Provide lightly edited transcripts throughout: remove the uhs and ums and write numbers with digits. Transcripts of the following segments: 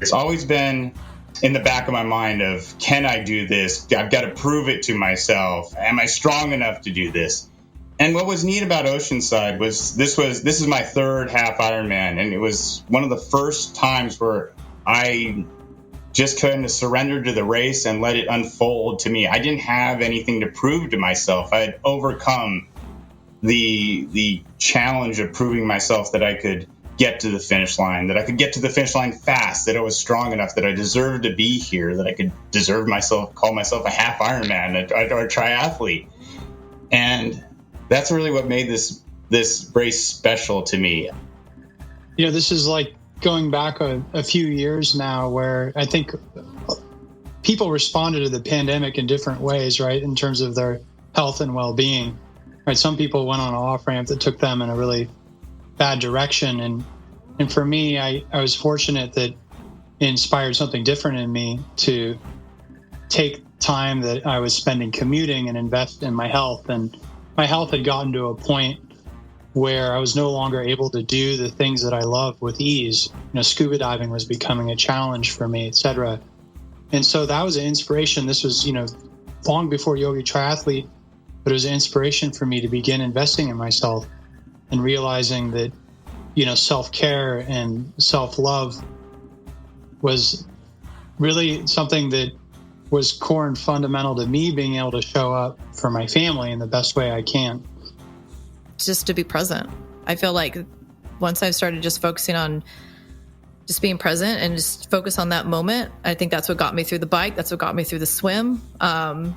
It's always been in the back of my mind of, can I do this? I've got to prove it to myself. Am I strong enough to do this? And what was neat about Oceanside was this is my third half Ironman, and it was one of the first times where I just kind of surrendered to the race and let it unfold to me. I didn't have anything to prove to myself. I had overcome the challenge of proving myself that I could get to the finish line, that I could get to the finish line fast, that I was strong enough, that I deserved to be here, that I could call myself a half Ironman or a triathlete. And that's really what made this race special to me. This is like going back a few years now, where I think people responded to the pandemic in different ways, right? In terms of their health and well-being, right? Some people went on an off-ramp that took them in a really bad direction. And for me, I was fortunate that it inspired something different in me to take time that I was spending commuting and invest in my health. And my health had gotten to a point where I was no longer able to do the things that I love with ease. Scuba diving was becoming a challenge for me, et cetera. And so that was an inspiration. This was, long before Yogi Triathlete, but it was an inspiration for me to begin investing in myself and realizing that, self-care and self-love was really something that was core and fundamental to me being able to show up for my family in the best way I can. Just to be present. I feel like once I've started just focusing on just being present and just focus on that moment, I think that's what got me through the bike. That's what got me through the swim. And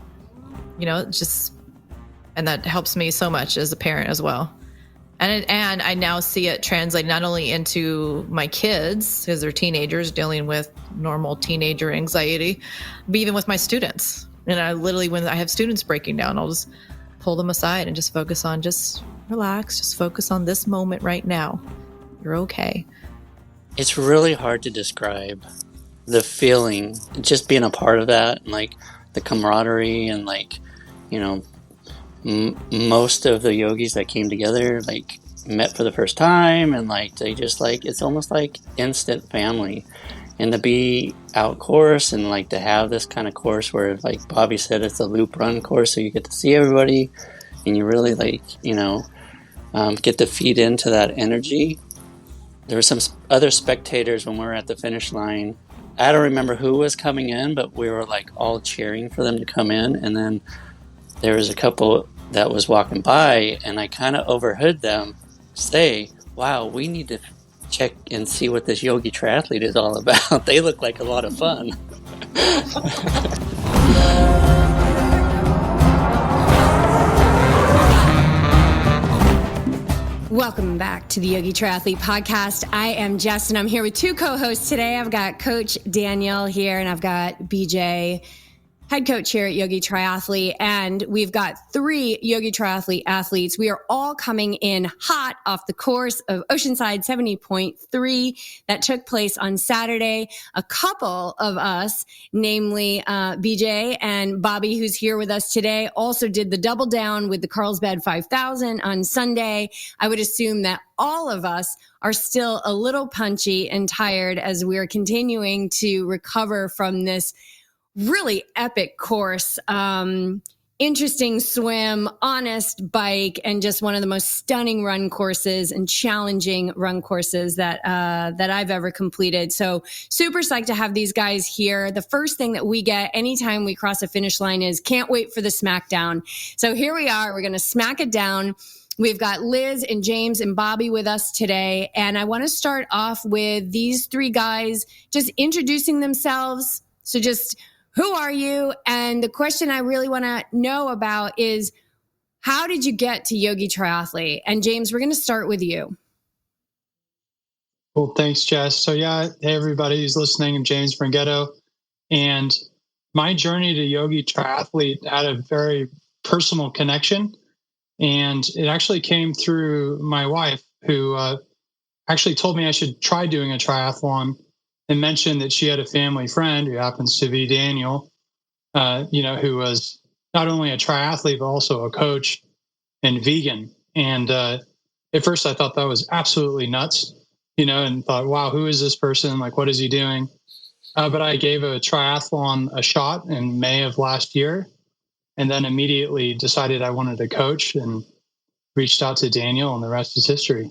that helps me so much as a parent as well. And I now see it translate not only into my kids, because they're teenagers dealing with normal teenager anxiety, but even with my students. And I literally, when I have students breaking down, I'll just pull them aside and just focus on, just relax, just focus on this moment right now. You're okay. It's really hard to describe the feeling, just being a part of that, and like the camaraderie, and like, most of the yogis that came together like met for the first time, and like they just like, it's almost like instant family. And to be out course and like to have this kind of course where, like Bobby said, it's a loop run course, so you get to see everybody and you really like get to feed into that energy. There were some other spectators when we were at the finish line. I don't remember who was coming in, but we were like all cheering for them to come in. And then there was a couple that was walking by, and I kind of overheard them say, wow, we need to check and see what this Yogi Triathlete is all about. They look like a lot of fun. Welcome back to the Yogi Triathlete Podcast. I am Jess, and I'm here with two co-hosts today. I've got Coach Daniel here, and I've got BJ, head coach here at Yogi Triathlete, and we've got three Yogi Triathlete athletes. We are all coming in hot off the course of Oceanside 70.3 that took place on Saturday. A couple of us, namely BJ and Bobby, who's here with us today, also did the double down with the Carlsbad 5000 on Sunday. I would assume that all of us are still a little punchy and tired as we are continuing to recover from this really epic course, interesting swim, honest bike, and just one of the most stunning run courses and challenging run courses that I've ever completed. So super psyched to have these guys here. The first thing that we get anytime we cross a finish line is can't wait for the smackdown. So here we are. We're going to smack it down. We've got Liz and James and Bobby with us today. And I want to start off with these three guys just introducing themselves. So just, who are you? And the question I really want to know about is, how did you get to Yogi Triathlete? And James, we're going to start with you. Well, thanks, Jess. So hey, everybody who's listening, I'm James Branghetto. And my journey to Yogi Triathlete had a very personal connection. And it actually came through my wife, who actually told me I should try doing a triathlon, and mentioned that she had a family friend who happens to be Daniel, who was not only a triathlete, but also a coach and vegan. And at first I thought that was absolutely nuts, and thought, wow, who is this person? Like, what is he doing? but I gave a triathlon a shot in May of last year, and then immediately decided I wanted to coach and reached out to Daniel, and the rest is history.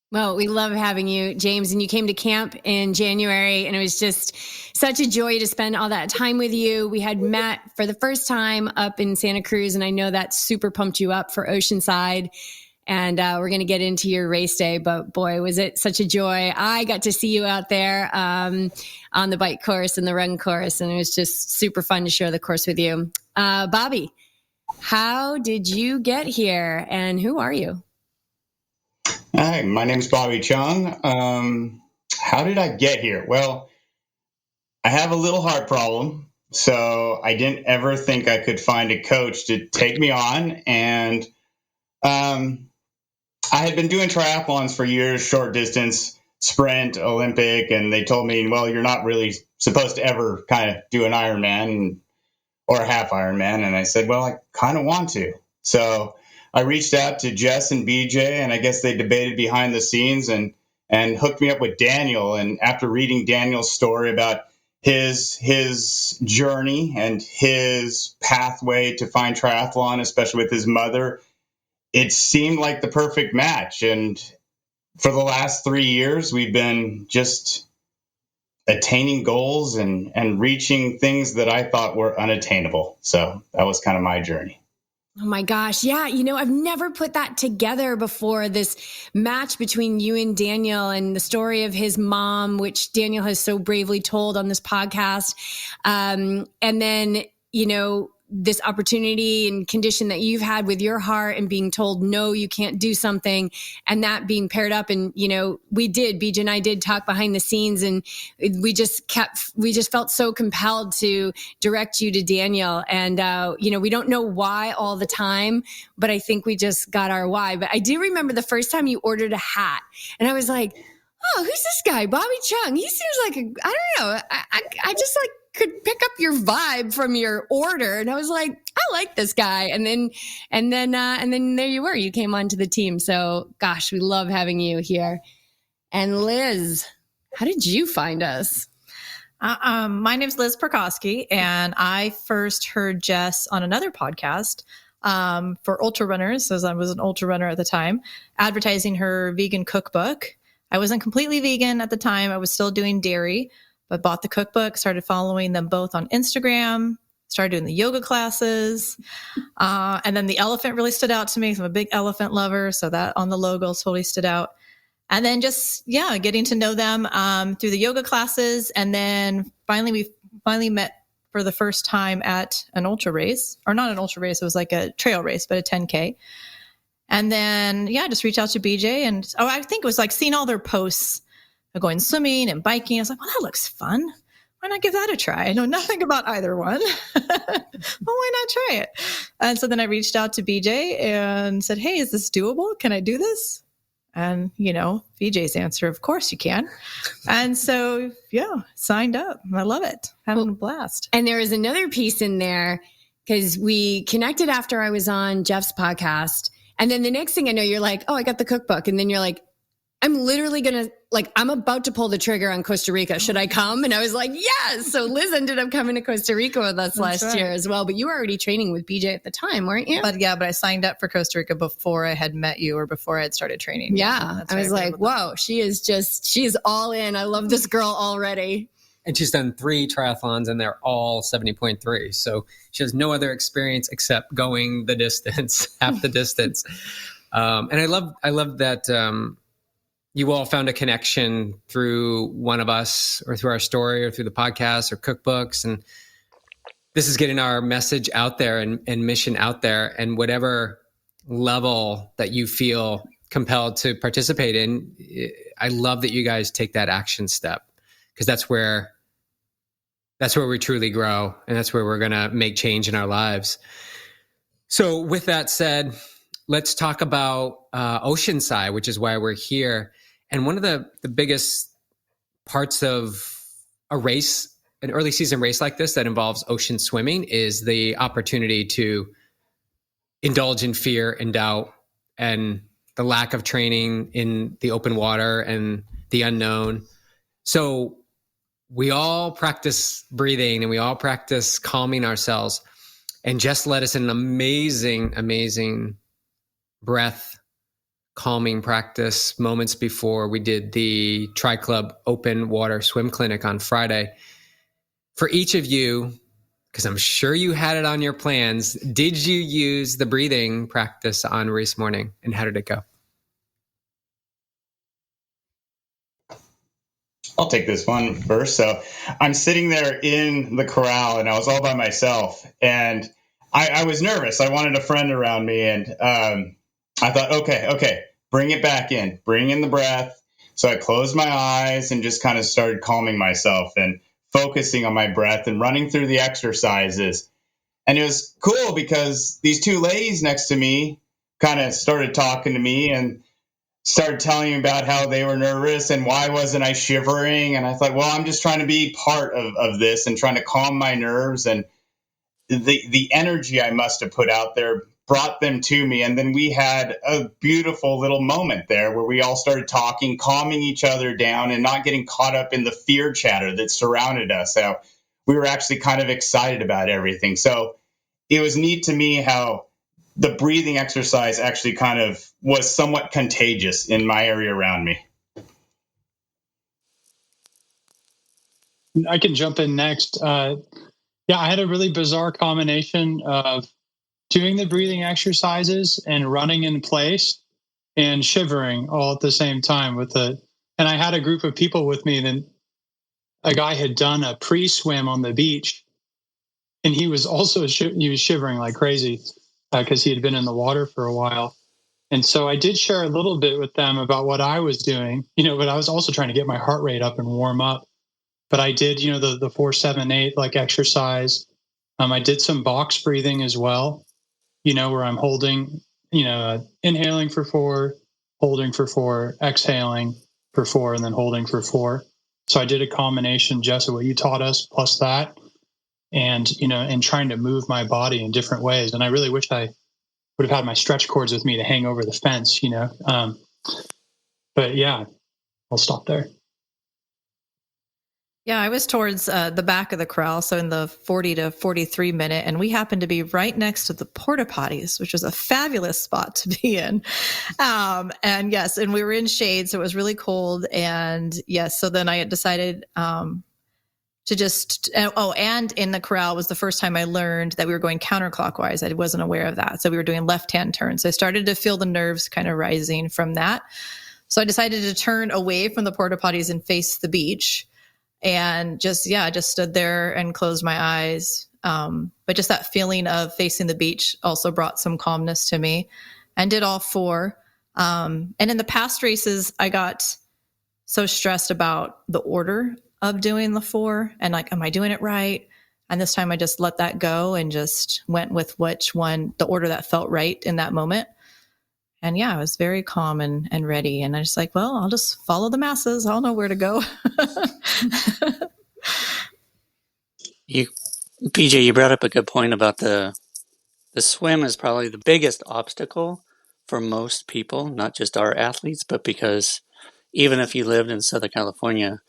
Well, we love having you, James, and you came to camp in January, and it was just such a joy to spend all that time with you. We had met for the first time up in Santa Cruz, and I know that super pumped you up for Oceanside. And we're going to get into your race day, but boy, was it such a joy. I got to see you out there on the bike course and the run course, and it was just super fun to share the course with you. Bobby, how did you get here, and who are you? Hi, my name is Bobby Chung. How did I get here? Well, I have a little heart problem, so I didn't ever think I could find a coach to take me on. And I had been doing triathlons for years, short distance, sprint, Olympic, and they told me, well, you're not really supposed to ever kind of do an Ironman or a half Ironman. And I said, well, I kind of want to. So I reached out to Jess and BJ, and I guess they debated behind the scenes and hooked me up with Daniel. And after reading Daniel's story about his journey and his pathway to find triathlon, especially with his mother, it seemed like the perfect match. And for the last 3 years, we've been just attaining goals and reaching things that I thought were unattainable. So that was kind of my journey. Oh my gosh. Yeah. I've never put that together before, this match between you and Daniel and the story of his mom, which Daniel has so bravely told on this podcast. And then, this opportunity and condition that you've had with your heart and being told, no, you can't do something, and that being paired up. And, BJ and I did talk behind the scenes, and we just felt so compelled to direct you to Daniel. And, we don't know why all the time, but I think we just got our why. But I do remember the first time you ordered a hat, and I was like, oh, who's this guy? Bobby Chung. He seems like I don't know. I just could pick up your vibe from your order. And I was like, I like this guy. And then there you were, you came onto the team. So gosh, we love having you here. And Liz, how did you find us? My name's Liz Perkowski, and I first heard Jess on another podcast for ultra runners, as I was an ultra runner at the time, advertising her vegan cookbook. I wasn't completely vegan at the time. I was still doing dairy, but bought the cookbook, started following them both on Instagram, started doing the yoga classes. And then the elephant really stood out to me. I'm a big elephant lover, so that on the logo totally stood out. And then just, getting to know them through the yoga classes. And then we finally met for the first time at an ultra race, or not an ultra race. It was like a trail race, but a 10K. And then, just reached out to BJ, and I think it was like seeing all their posts of going swimming and biking. I was like, well, that looks fun. Why not give that a try? I know nothing about either one. Well, why not try it? And so then I reached out to BJ and said, hey, is this doable? Can I do this? And, BJ's answer, of course you can. And so, signed up. I love it. Having a blast. And there was another piece in there, because we connected after I was on Jeff's podcast. And then the next thing I know, you're like, oh, I got the cookbook. And then you're like, I'm literally going to, I'm about to pull the trigger on Costa Rica. Should I come? And I was like, yes. So Liz ended up coming to Costa Rica with us last year as well. But you were already training with BJ at the time, weren't you? But I signed up for Costa Rica before I had met you or before I had started training. Yeah. I was like, whoa, she is all in. I love this girl already. And she's done 3 triathlons, and they're all 70.3. So she has no other experience except going the distance, half the distance. And I love that you all found a connection through one of us, or through our story, or through the podcast or cookbooks. And this is getting our message out there and mission out there. And whatever level that you feel compelled to participate in, I love that you guys take that action step, because that's where we truly grow, and that's where we're going to make change in our lives. So with that said, let's talk about Oceanside, which is why we're here. And one of the biggest parts of a race, an early season race like this that involves ocean swimming, is the opportunity to indulge in fear and doubt and the lack of training in the open water and the unknown. So we all practice breathing and we all practice calming ourselves. And Jess led us in an amazing breath calming practice moments before we did the Tri Club open water swim clinic on Friday. For each of you, because I'm sure you had it on your plans, did you use the breathing practice on race morning, and how did it go? I'll take this one first. So I'm sitting there in the corral and I was all by myself, and I was nervous. I wanted a friend around me, and I thought, okay, bring it back in, bring in the breath. So I closed my eyes and just kind of started calming myself and focusing on my breath and running through the exercises. And it was cool because these two ladies next to me kind of started talking to me and started telling me about how they were nervous and why wasn't I shivering. And I thought, well, I'm just trying to be part of this and trying to calm my nerves. And the energy I must have put out there brought them to me. And then we had a beautiful little moment there where we all started talking, calming each other down and not getting caught up in the fear chatter that surrounded us. So we were actually kind of excited about everything. So it was neat to me how the breathing exercise actually kind of was somewhat contagious in my area around me. I can jump in next. I had a really bizarre combination of doing the breathing exercises and running in place and shivering all at the same time and I had a group of people with me. Then a guy had done a pre-swim on the beach, and he was also he was shivering like crazy because he had been in the water for a while. And so I did share a little bit with them about what I was doing, but I was also trying to get my heart rate up and warm up. But I did, the 4-7-8 like exercise. I did some box breathing as well, where I'm holding, inhaling for 4, holding for 4, exhaling for 4, and then holding for 4. So I did a combination, Jess, of what you taught us plus that, and, and trying to move my body in different ways. And I really wish I would have had my stretch cords with me to hang over the fence, but yeah, I'll stop there. Yeah, I was towards the back of the corral, so in the 40 to 43 minute, and we happened to be right next to the porta potties, which was a fabulous spot to be in. And yes, and we were in shade, so it was really cold. And yes, so then I had decided to just, and in the corral was the first time I learned that we were going counterclockwise. I wasn't aware of that. So we were doing left-hand turns. So I started to feel the nerves kind of rising from that. So I decided to turn away from the porta potties and face the beach. And just stood there and closed my eyes. But just that feeling of facing the beach also brought some calmness to me, and did all 4. And in the past races, I got so stressed about the order of doing the 4 and like, am I doing it right? And this time I just let that go and just went with which one, the order that felt right in that moment. And yeah, I was very calm and ready. And I was like, well, I'll just follow the masses. I'll know where to go. PJ, you brought up a good point about the swim is probably the biggest obstacle for most people, not just our athletes, but because even if you lived in Southern California,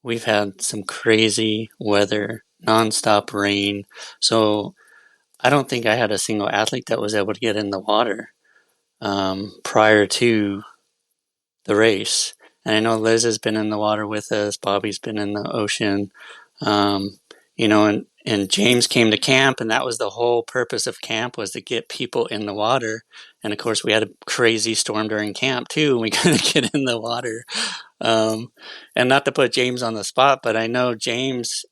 we've had some crazy weather, nonstop rain. So I don't think I had a single athlete that was able to get in the water prior to the race. And I know Liz has been in the water with us. Bobby's been in the ocean, and James came to camp, and that was the whole purpose of camp, was to get people in the water. And of course we had a crazy storm during camp too, and we couldn't get in the water. And not to put James on the spot, but I know James,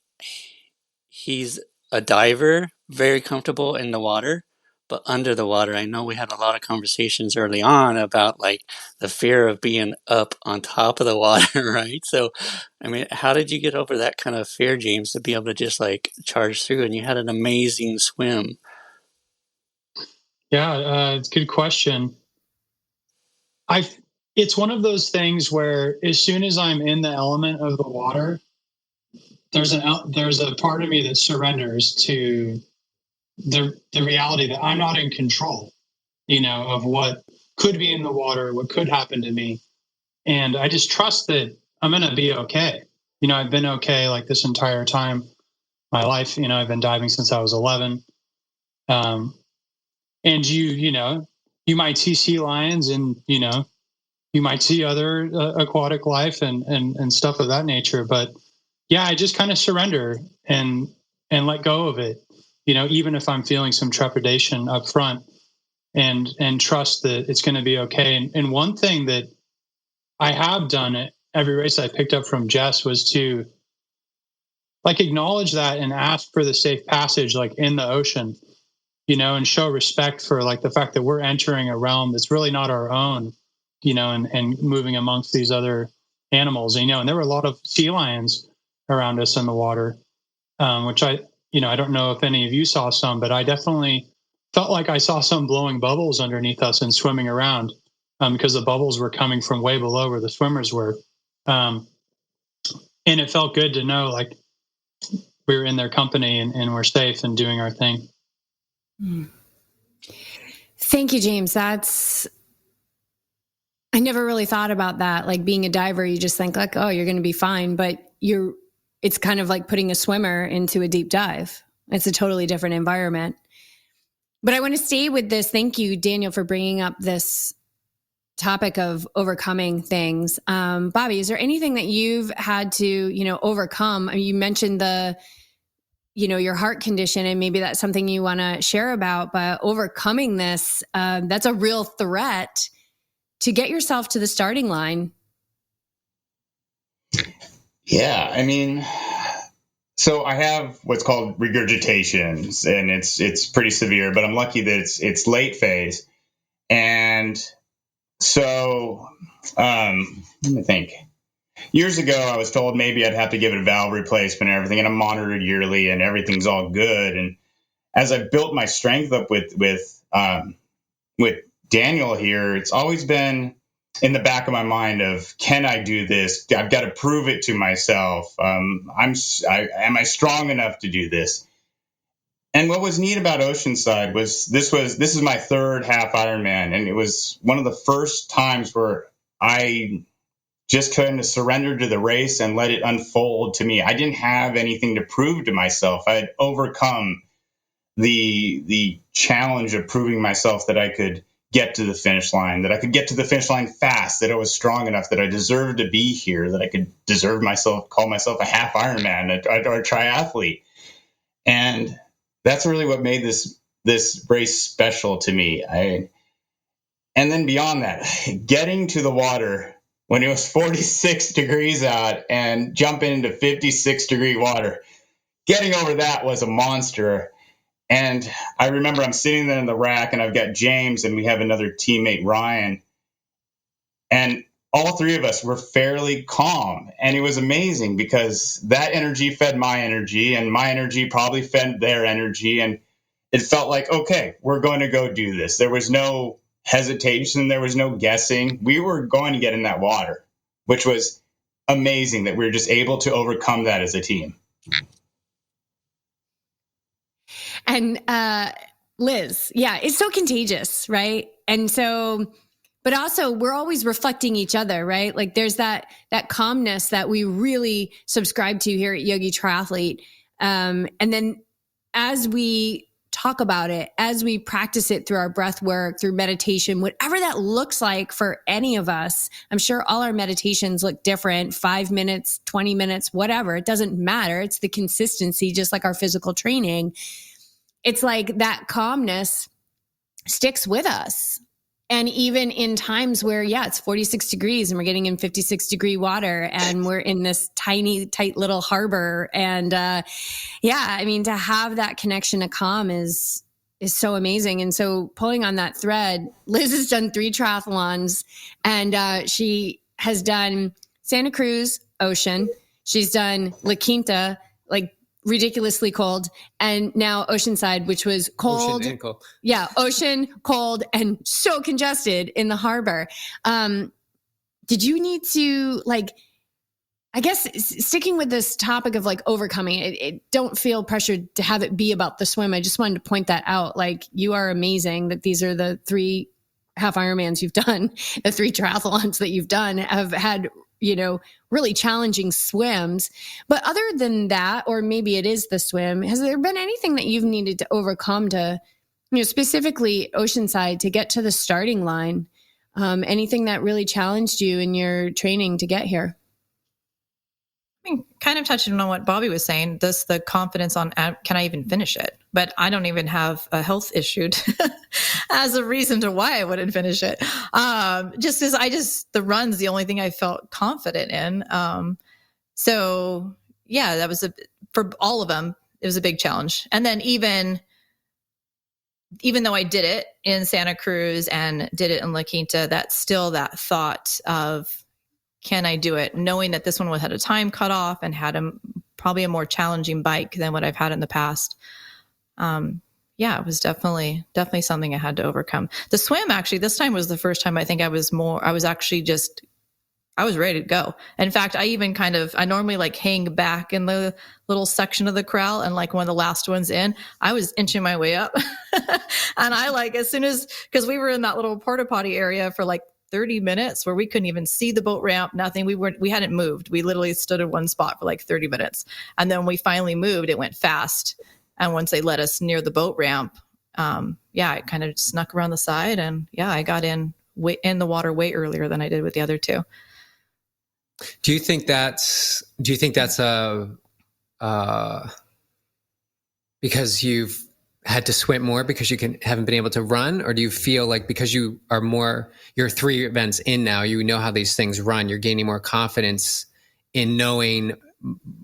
he's a diver, very comfortable in the water. But under the water, I know we had a lot of conversations early on about like the fear of being up on top of the water, right? So, I mean, how did you get over that kind of fear, James, to be able to just like charge through? And you had an amazing swim. Yeah, it's a good question. It's one of those things where as soon as I'm in the element of the water, there's a part of me that surrenders to the reality that I'm not in control, of what could be in the water, what could happen to me. And I just trust that I'm going to be okay. I've been okay like this entire time, my life. I've been diving since I was 11. And you might see sea lions, and you might see other aquatic life and stuff of that nature. But yeah, I just kind of surrender and let go of it. Even if I'm feeling some trepidation up front, and trust that it's going to be okay. And one thing that I have done at every race I picked up from Jess was to like acknowledge that and ask for the safe passage, like in the ocean, and show respect for like the fact that we're entering a realm that's really not our own, and moving amongst these other animals, and there were a lot of sea lions around us in the water, which I don't know if any of you saw some, but I definitely felt like I saw some blowing bubbles underneath us and swimming around, because the bubbles were coming from way below where the swimmers were. And it felt good to know like we were in their company and we're safe and doing our thing. Thank you, James. I never really thought about that. Like being a diver, you just think like, oh, you're going to be fine. But it's kind of like putting a swimmer into a deep dive. It's a totally different environment. But I want to stay with this. Thank you, Daniel, for bringing up this topic of overcoming things. Bobby, is there anything that you've had to, overcome? I mean, you mentioned your heart condition, and maybe that's something you want to share about, but overcoming this, that's a real threat to get yourself to the starting line. Yeah. I mean, so I have what's called regurgitations, and it's pretty severe, but I'm lucky that it's late phase. And so, let me think. Years ago, I was told maybe I'd have to give it a valve replacement and everything, and I'm monitored yearly, and everything's all good. And as I built my strength up with Daniel here, it's always been in the back of my mind of, can I do this? I've got to prove it to myself. Am I strong enough to do this? And what was neat about Oceanside was this is my third half Ironman, and it was one of the first times where I just kind of surrendered to the race and let it unfold to me. I didn't have anything to prove to myself. I had overcome the challenge of proving myself that I could get to the finish line, that I could get to the finish line fast, that I was strong enough, that I deserved to be here, that I could call myself a half Ironman or a triathlete. And that's really what made this race special to me. And then beyond that, getting to the water when it was 46 degrees out and jumping into 56 degree water, getting over that was a monster. And I remember I'm sitting there in the rack, and I've got James, and we have another teammate, Ryan. And all three of us were fairly calm. And it was amazing because that energy fed my energy, and my energy probably fed their energy. And it felt like, okay, we're going to go do this. There was no hesitation. There was no guessing. We were going to get in that water, which was amazing that we were just able to overcome that as a team. And Liz, yeah, it's so contagious, right? And so, but also we're always reflecting each other, right? Like there's that calmness that we really subscribe to here at Yogi Triathlete. And then as we talk about it, as we practice it through our breath work, through meditation, whatever that looks like for any of us, I'm sure all our meditations look different, 5 minutes, 20 minutes, whatever. It doesn't matter. It's the consistency, just like our physical training. It's like that calmness sticks with us. And even in times where, it's 46 degrees and we're getting in 56 degree water and we're in this tiny, tight little harbor. And I mean, to have that connection to calm is so amazing. And so pulling on that thread, Liz has done 3 triathlons, and she has done Santa Cruz Ocean. She's done La Quinta, like ridiculously cold, and now Oceanside, which was cold. Ocean and cold. Yeah, ocean, cold, and so congested in the harbor. Did you need to, I guess, sticking with this topic of overcoming it, don't feel pressured to have it be about the swim. I just wanted to point that out. You are amazing that these are the 3 half Ironmans you've done, the 3 triathlons that you've done have had, really challenging swims. But other than that, or maybe it is the swim, has there been anything that you've needed to overcome to, specifically Oceanside, to get to the starting line? Anything that really challenged you in your training to get here? I mean, kind of touching on what Bobby was saying, the confidence on, can I even finish it? But I don't even have a health issue as a reason to why I wouldn't finish it. Just as the run's the only thing I felt confident in. So yeah, that was for all of them, it was a big challenge. And then even though I did it in Santa Cruz and did it in La Quinta, that's still that thought of, can I do it? Knowing that this one had a time cutoff and had probably a more challenging bike than what I've had in the past. It was definitely something I had to overcome. The swim, actually, this time was the first time I think I was ready to go. In fact, I normally hang back in the little section of the corral, and one of the last ones in, I was inching my way up. And as soon as, because we were in that little porta potty area for 30 minutes where we couldn't even see the boat ramp, nothing. We hadn't moved. We literally stood in one spot for 30 minutes. And then when we finally moved, it went fast. And once they let us near the boat ramp, I kind of snuck around the side, and I got in the water way earlier than I did with the other 2. Do you think that's because you've had to swim more because you haven't been able to run? Or do you feel like because you're 3 events in now, you know how these things run, you're gaining more confidence in knowing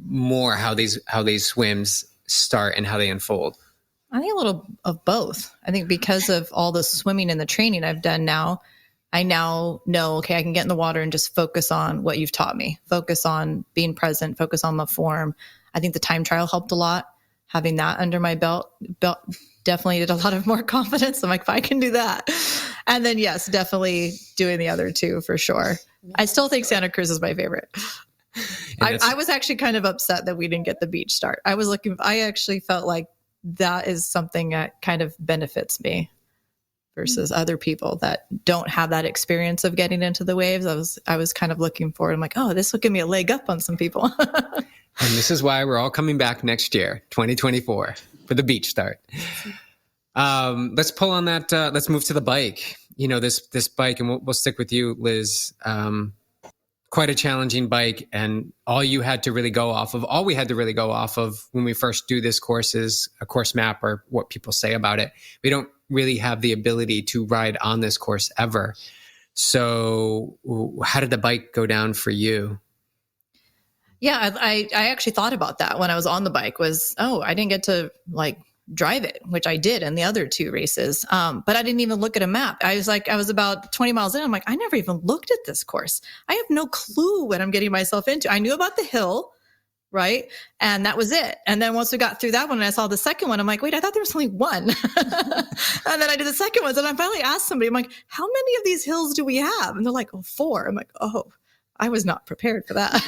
more how these swims start and how they unfold? I think a little of both. I think because of all the swimming and the training I've done now, I now know, okay, I can get in the water and just focus on what you've taught me, focus on being present, focus on the form. I think the time trial helped a lot. Having that under my belt definitely did a lot of more confidence. I'm like, if I can do that. And then, yes, definitely doing the other 2 for sure. I still think Santa Cruz is my favorite. I was actually kind of upset that we didn't get the beach start. I actually felt like that is something that kind of benefits me versus other people that don't have that experience of getting into the waves. I was kind of looking forward. I'm like, oh, this will give me a leg up on some people. And this is why we're all coming back next year, 2024, for the beach start. Let's pull on that. Let's move to the bike. This bike, and we'll stick with you, Liz. Quite a challenging bike, and all we had to really go off of when we first do this course is a course map or what people say about it. We don't really have the ability to ride on this course ever. So how did the bike go down for you? Yeah, I actually thought about that when I was on the bike I didn't get to drive it, which I did in the other 2 races. But I didn't even look at a map. I was about 20 miles in. I'm like, I never even looked at this course. I have no clue what I'm getting myself into. I knew about the hill, right? And that was it. And then once we got through that one and I saw the second one, I'm like, wait, I thought there was only 1. And then I did the second one. And I finally asked somebody, I'm like, how many of these hills do we have? And they're like, 4. I'm like, oh, I was not prepared for that.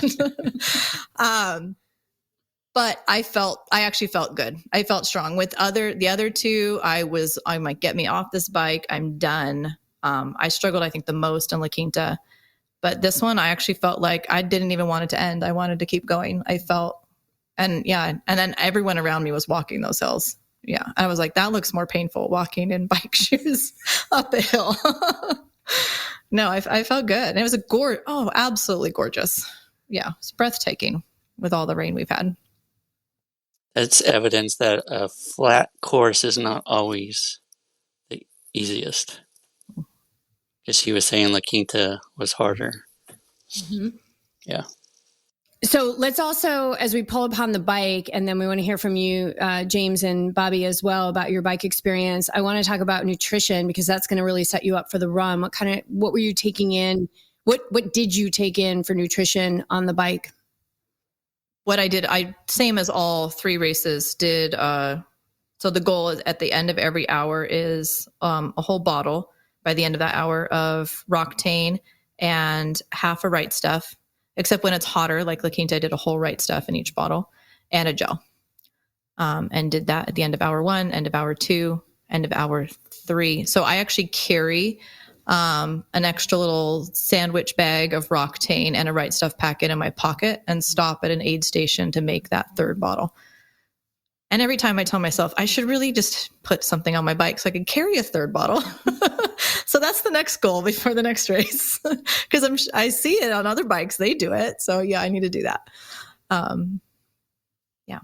But I actually felt good. I felt strong. With the other 2, I'm like, get me off this bike. I'm done. I struggled, I think, the most in La Quinta. But this one, I actually felt like I didn't even want it to end. I wanted to keep going. And then everyone around me was walking those hills. Yeah. I was like, that looks more painful walking in bike shoes up the hill. No, I felt good. And it was absolutely gorgeous. Yeah. It's breathtaking with all the rain we've had. It's evidence that a flat course is not always the easiest. Because he was saying La Quinta was harder. Mm-hmm. Yeah. So let's also, as we pull upon the bike, and then we want to hear from you, James and Bobby as well, about your bike experience. I want to talk about nutrition because that's going to really set you up for the run. What were you taking in? What did you take in for nutrition on the bike? What I did, same as all 3 races did. So the goal is at the end of every hour is a whole bottle by the end of that hour of Roctane and half a Right Stuff, except when it's hotter, like La Quinta, I did a whole Right Stuff in each bottle and a gel. And did that at the end of hour 1, end of hour 2, end of hour 3. So I actually carry an extra little sandwich bag of Roctane, and a Right Stuff packet in my pocket, and stop at an aid station to make that third bottle. And every time I tell myself, I should really just put something on my bike so I can carry a third bottle. So that's the next goal before the next race, because I see it on other bikes. They do it. So yeah, I need to do that. Yeah.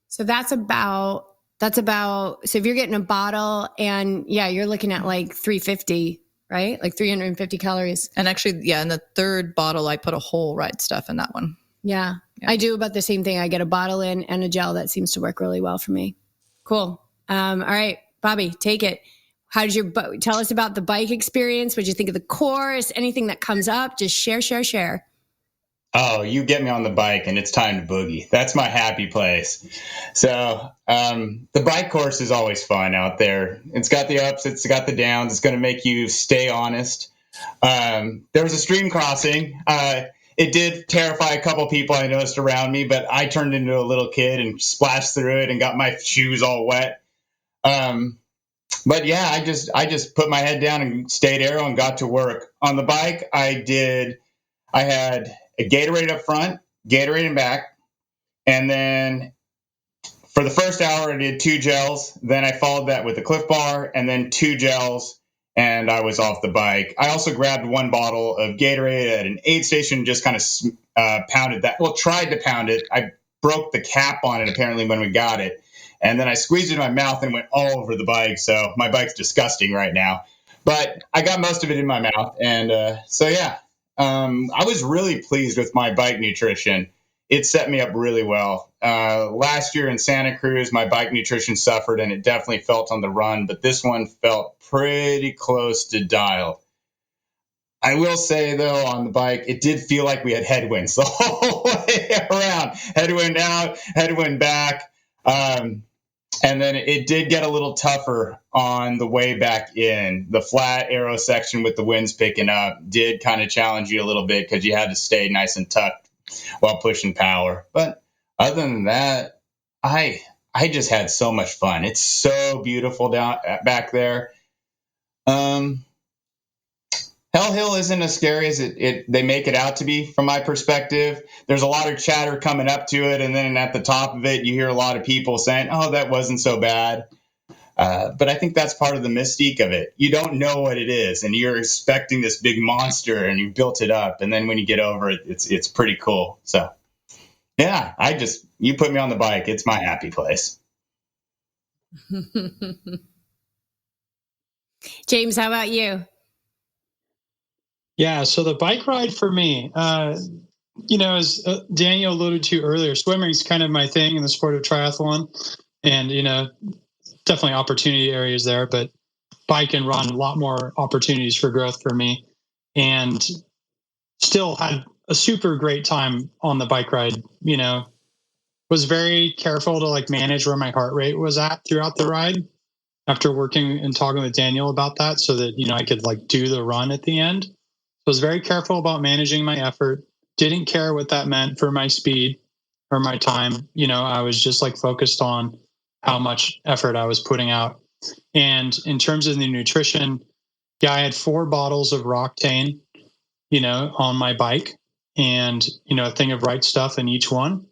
So that's about, so if you're getting a bottle and you're looking at like 350, right? Like 350 calories. And actually, in the third bottle, I put a whole Right Stuff in that one. Yeah. I do about the same thing. I get a bottle in and a gel. That seems to work really well for me. Cool. All right, Bobby, take it. How did tell us about the bike experience? What did you think of the course? Anything that comes up, just share. Oh, you get me on the bike and it's time to boogie. That's my happy place. So the bike course is always fun out there. It's got the ups, it's got the downs. It's going to make you stay honest. There was a stream crossing. It did terrify a couple people I noticed around me, but I turned into a little kid and splashed through it and got my shoes all wet. But yeah, I just put my head down and stayed aero and got to work. On the bike, I had a Gatorade up front, Gatorade in back, and then for the first hour I did 2 gels. Then I followed that with a Cliff Bar and then 2 gels, and I was off the bike. I also grabbed 1 bottle of Gatorade at an aid station, just kind of pounded that. Well, tried to pound it. I broke the cap on it apparently when we got it, and then I squeezed it in my mouth and went all over the bike. So my bike's disgusting right now, but I got most of it in my mouth, and so yeah. I was really pleased with my bike nutrition. It set me up really well. Last year in Santa Cruz, my bike nutrition suffered, and it definitely felt on the run, but this one felt pretty close to dialed. I will say, though, on the bike, it did feel like we had headwinds the whole way around. Headwind out, headwind back. And then it did get a little tougher on the way back in. The flat aero section with the winds picking up did kind of challenge you a little bit because you had to stay nice and tucked while pushing power. But other than that, I just had so much fun. It's so beautiful back there. Hell Hill isn't as scary as they make it out to be from my perspective. There's a lot of chatter coming up to it, and then at the top of it, you hear a lot of people saying, oh, that wasn't so bad. But I think that's part of the mystique of it. You don't know what it is, and you're expecting this big monster, and you built it up, and then when you get over it, it's pretty cool. So, yeah, you put me on the bike. It's my happy place. James, how about you? Yeah, so the bike ride for me, as Daniel alluded to earlier, swimming is kind of my thing in the sport of triathlon. And, definitely opportunity areas there, but bike and run, a lot more opportunities for growth for me. And still had a super great time on the bike ride, was very careful to manage where my heart rate was at throughout the ride after working and talking with Daniel about that so that, I could do the run at the end. I was very careful about managing my effort. Didn't care what that meant for my speed or my time. I was just focused on how much effort I was putting out. And in terms of the nutrition, I had 4 bottles of Roctane, on my bike and, a thing of Right Stuff in each one.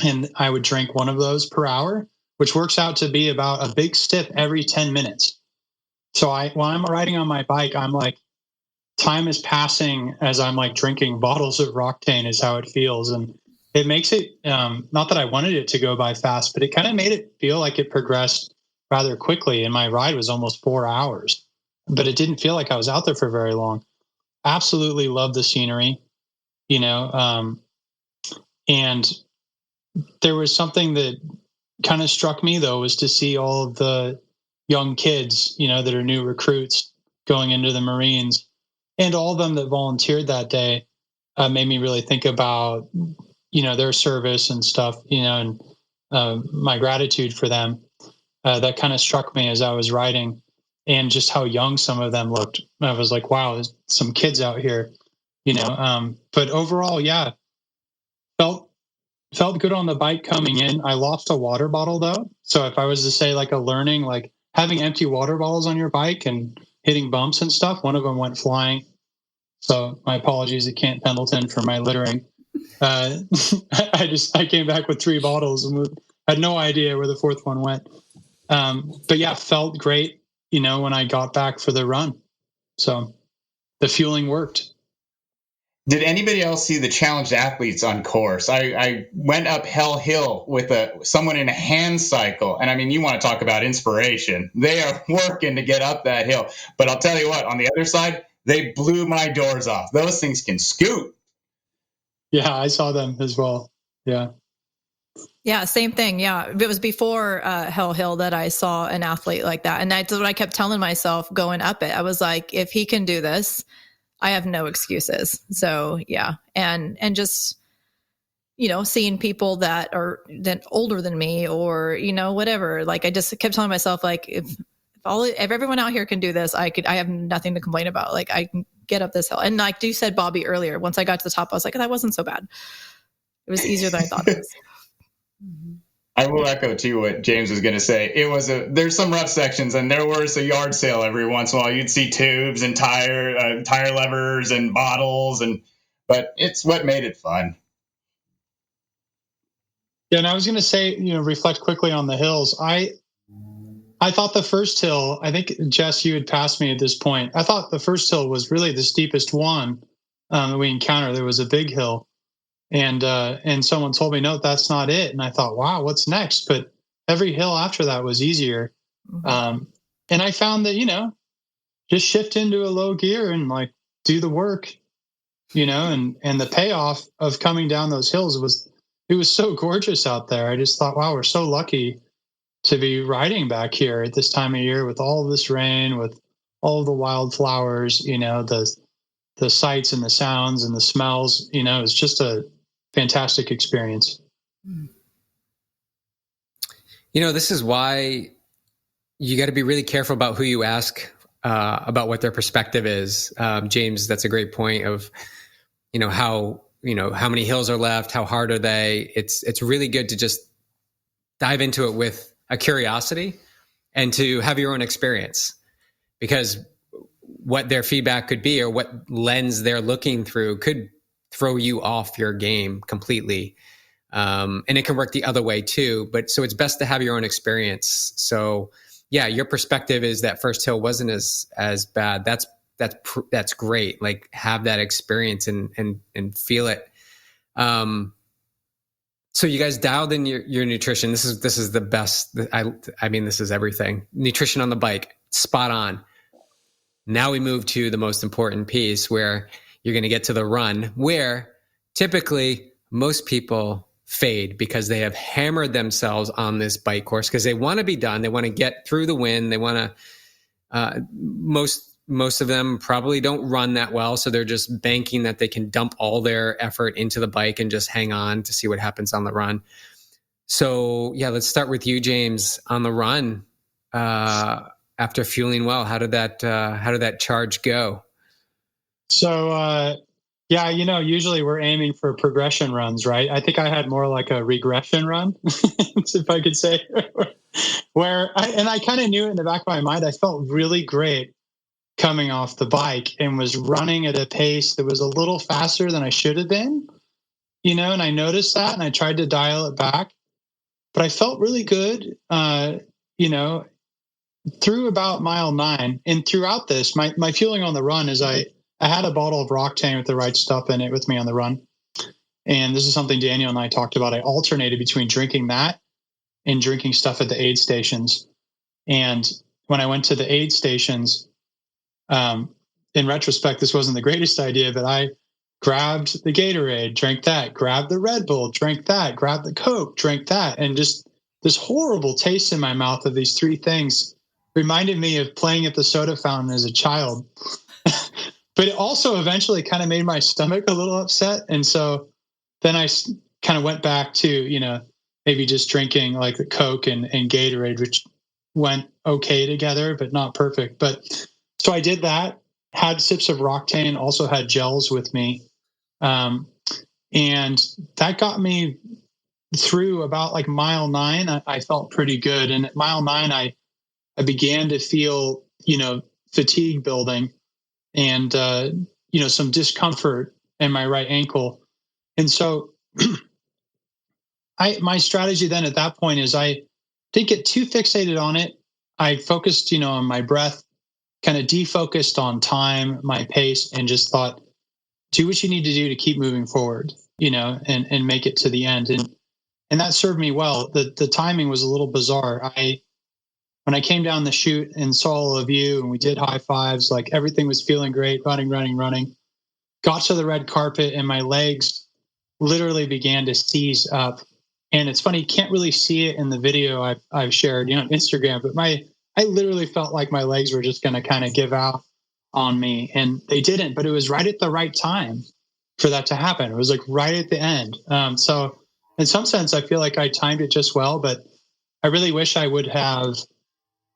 And I would drink 1 of those per hour, which works out to be about a big sip every 10 minutes. So while I'm riding on my bike, I'm time is passing as I'm drinking bottles of Roctane is how it feels. And it makes it, not that I wanted it to go by fast, but it kind of made it feel like it progressed rather quickly. And my ride was almost 4 hours, but it didn't feel like I was out there for very long. Absolutely love the scenery, and there was something that kind of struck me though, was to see all of the young kids, that are new recruits going into the Marines. And all of them that volunteered that day made me really think about, their service and stuff, and my gratitude for them. That kind of struck me as I was riding, and just how young some of them looked. I was like, wow, there's some kids out here, But overall, yeah, felt good on the bike coming in. I lost a water bottle though. So if I was to say a learning, having empty water bottles on your bike and hitting bumps and stuff. One of them went flying. So my apologies to Kent Pendleton for my littering. I came back with 3 bottles and had no idea where the 4th one went. But yeah, felt great, when I got back for the run. So the fueling worked. Did anybody else see the challenged athletes on course? I went up Hell Hill with someone in a hand cycle. And I mean, you want to talk about inspiration. They are working to get up that hill. But I'll tell you what, on the other side, they blew my doors off. Those things can scoot. Yeah, I saw them as well. Yeah. Yeah, same thing. Yeah. It was before Hell Hill that I saw an athlete like that. And that's what I kept telling myself going up it. I was like, if he can do this, I have no excuses. So yeah. And just, seeing people that are then older than me or, whatever, like I just kept telling myself, like, if everyone out here can do this, I have nothing to complain about. Like I can get up this hill. And like you said, Bobby, earlier, once I got to the top, I was like, that wasn't so bad. It was easier than I thought it was. I will echo too what James was going to say. There's some rough sections, and there was a yard sale every once in a while. You'd see tubes and tire levers and bottles, but it's what made it fun. Yeah, and I was going to say, reflect quickly on the hills. I thought the first hill, I think, Jess, you had passed me at this point. I thought the first hill was really the steepest one that we encountered. There was a big hill. And someone told me, no, that's not it. And I thought, wow, what's next? But every hill after that was easier. Mm-hmm. And I found that, just shift into a low gear and like do the work, and the payoff of coming down those hills it was so gorgeous out there. I just thought, wow, we're so lucky to be riding back here at this time of year with all of this rain, with all of the wildflowers, the sights and the sounds and the smells, it's just a fantastic experience. This is why you got to be really careful about who you ask about what their perspective is. James, that's a great point of, how many hills are left, how hard are they? It's really good to just dive into it with a curiosity and to have your own experience, because what their feedback could be or what lens they're looking through could throw you off your game completely. And it can work the other way too, so it's best to have your own experience. So yeah, your perspective is that first hill wasn't as bad. That's great. Like have that experience and feel it. So you guys dialed in your nutrition. This is the best. I mean, this is everything. Nutrition on the bike, spot on. Now we move to the most important piece where you're going to get to the run, where typically most people fade because they have hammered themselves on this bike course because they want to be done. They want to get through the wind. They want to, most of them probably don't run that well. So they're just banking that they can dump all their effort into the bike and just hang on to see what happens on the run. So yeah, let's start with you, James, on the run. After fueling well, how did that charge go? So, yeah, usually we're aiming for progression runs, right? I think I had more like a regression run, if I could say, where I kind of knew it in the back of my mind. I felt really great coming off the bike and was running at a pace that was a little faster than I should have been, and I noticed that and I tried to dial it back, but I felt really good, through about mile 9. And throughout this, my feeling on the run is I had a bottle of Roctane with the right stuff in it with me on the run. And this is something Daniel and I talked about. I alternated between drinking that and drinking stuff at the aid stations. And when I went to the aid stations, in retrospect, this wasn't the greatest idea, but I grabbed the Gatorade, drank that, grabbed the Red Bull, drank that, grabbed the Coke, drank that. And just this horrible taste in my mouth of these 3 things reminded me of playing at the soda fountain as a child. But it also eventually kind of made my stomach a little upset. And so then I kind of went back to, maybe just drinking like the Coke and Gatorade, which went okay together, but not perfect. But so I did that, had sips of Roctane, also had gels with me. And that got me through about like mile 9. I felt pretty good. And at mile 9, I began to feel, fatigue building and, some discomfort in my right ankle. And so my strategy then at that point is I didn't get too fixated on it. I focused, on my breath, kind of defocused on time, my pace, and just thought, do what you need to do to keep moving forward, and make it to the end. And that served me well. The timing was a little bizarre. When I came down the chute and saw all of you and we did high fives, like everything was feeling great, running, got to the red carpet and my legs literally began to seize up. And it's funny, you can't really see it in the video I've shared, on Instagram, but I literally felt like my legs were just going to kind of give out on me, and they didn't, but it was right at the right time for that to happen. It was like right at the end. So in some sense, I feel like I timed it just well, but I really wish I would have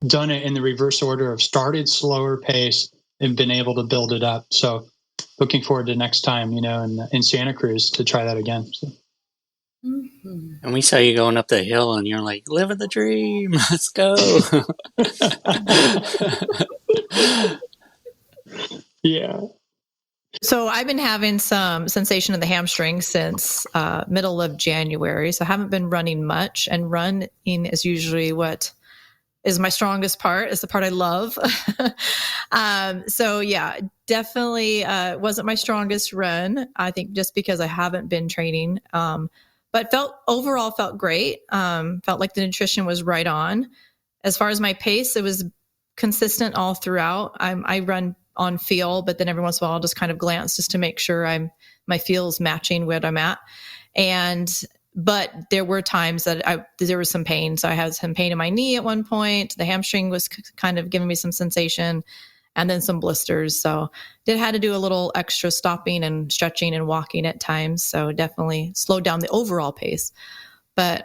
done it in the reverse order of started slower pace and been able to build it up. So looking forward to next time, in Santa Cruz to try that again. So. Mm-hmm. And we saw you going up the hill and you're like, living the dream, let's go. Yeah. So I've been having some sensation in the hamstring since middle of January. So I haven't been running much, and running is usually what is my strongest part. It's the part I love. So yeah, definitely wasn't my strongest run. I think just because I haven't been training, but overall felt great. Felt like the nutrition was right on. As far as my pace, it was consistent all throughout. I run on feel, but then every once in a while I'll just kind of glance just to make sure my feel's matching where I'm at. But there were times that there was some pain. So I had some pain in my knee at one point. The hamstring was kind of giving me some sensation, and then some blisters. So had to do a little extra stopping and stretching and walking at times. So definitely slowed down the overall pace. But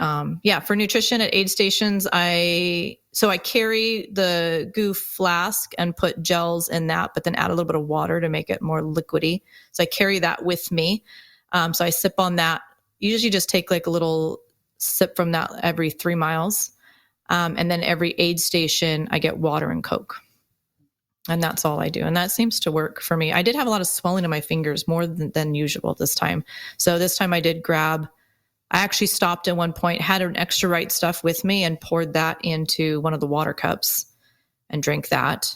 for nutrition at aid stations, I carry the GOO flask and put gels in that, but then add a little bit of water to make it more liquidy. So I carry that with me. So I sip on that. Usually just take like a little sip from that every 3 miles. And then every aid station, I get water and Coke. And that's all I do. And that seems to work for me. I did have a lot of swelling in my fingers, more than usual this time. So this time I actually stopped at one point, had an extra right stuff with me, and poured that into one of the water cups and drank that.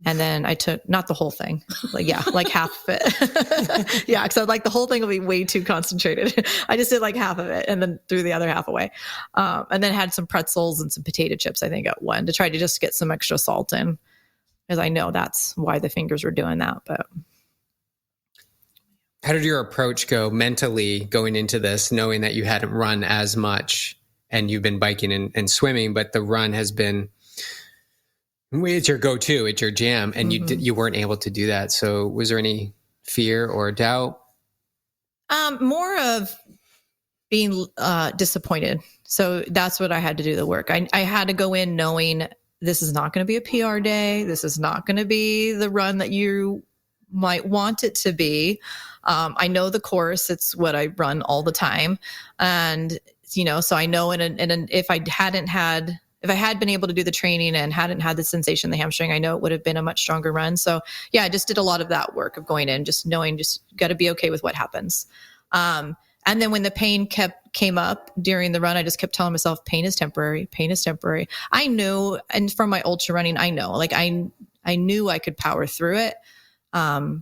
And then I took, not the whole thing, like half of it. Yeah, because the whole thing will be way too concentrated. I just did like half of it and then threw the other half away. And then had some pretzels and some potato chips, I think, at one, to try to just get some extra salt in, because I know that's why the fingers were doing that. But how did your approach go mentally going into this, knowing that you hadn't run as much and you've been biking and swimming, but the run has been, it's your go-to, it's your jam, and you weren't able to do that. So was there any fear or doubt? More of being disappointed. So that's what I had to do the work. I had to go in knowing this is not going to be a PR day. This is not going to be the run that you might want it to be. I know the course, it's what I run all the time. And, so I know, and if I had been able to do the training and hadn't had the sensation in the hamstring, I know it would have been a much stronger run. So yeah, I just did a lot of that work of going in, just knowing, just got to be okay with what happens. And then when the pain came up during the run, I just kept telling myself, pain is temporary. I knew, and from my ultra running, I know, I knew I could power through it. So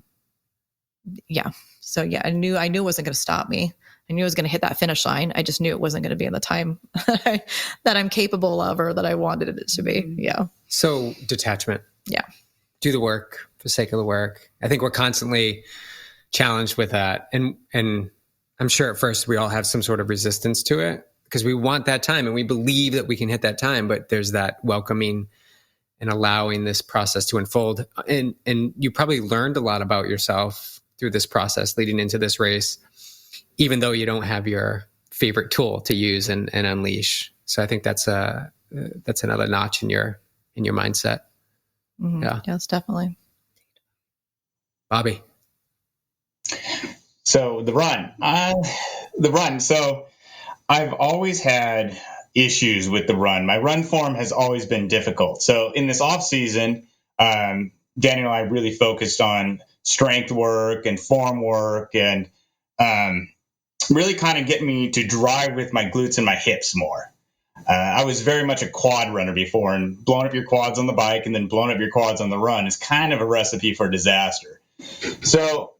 yeah, I knew it wasn't going to stop me. I knew I was going to hit that finish line. I just knew it wasn't going to be in the time that I'm capable of, or that I wanted it to be. Yeah. So detachment. Yeah. Do the work for the sake of the work. I think we're constantly challenged with that. And I'm sure at first we all have some sort of resistance to it, because we want that time and we believe that we can hit that time, but there's that welcoming and allowing this process to unfold. And you probably learned a lot about yourself through this process leading into this race, even though you don't have your favorite tool to use and unleash. So I think that's another notch in your mindset. Mm-hmm. Yeah. Yes, definitely. Bobby. So the run. So I've always had issues with the run. My run form has always been difficult. So in this off season, Daniel and I really focused on strength work and form work, and really kind of get me to drive with my glutes and my hips more. I was very much a quad runner before, and blowing up your quads on the bike and then blowing up your quads on the run is kind of a recipe for disaster. So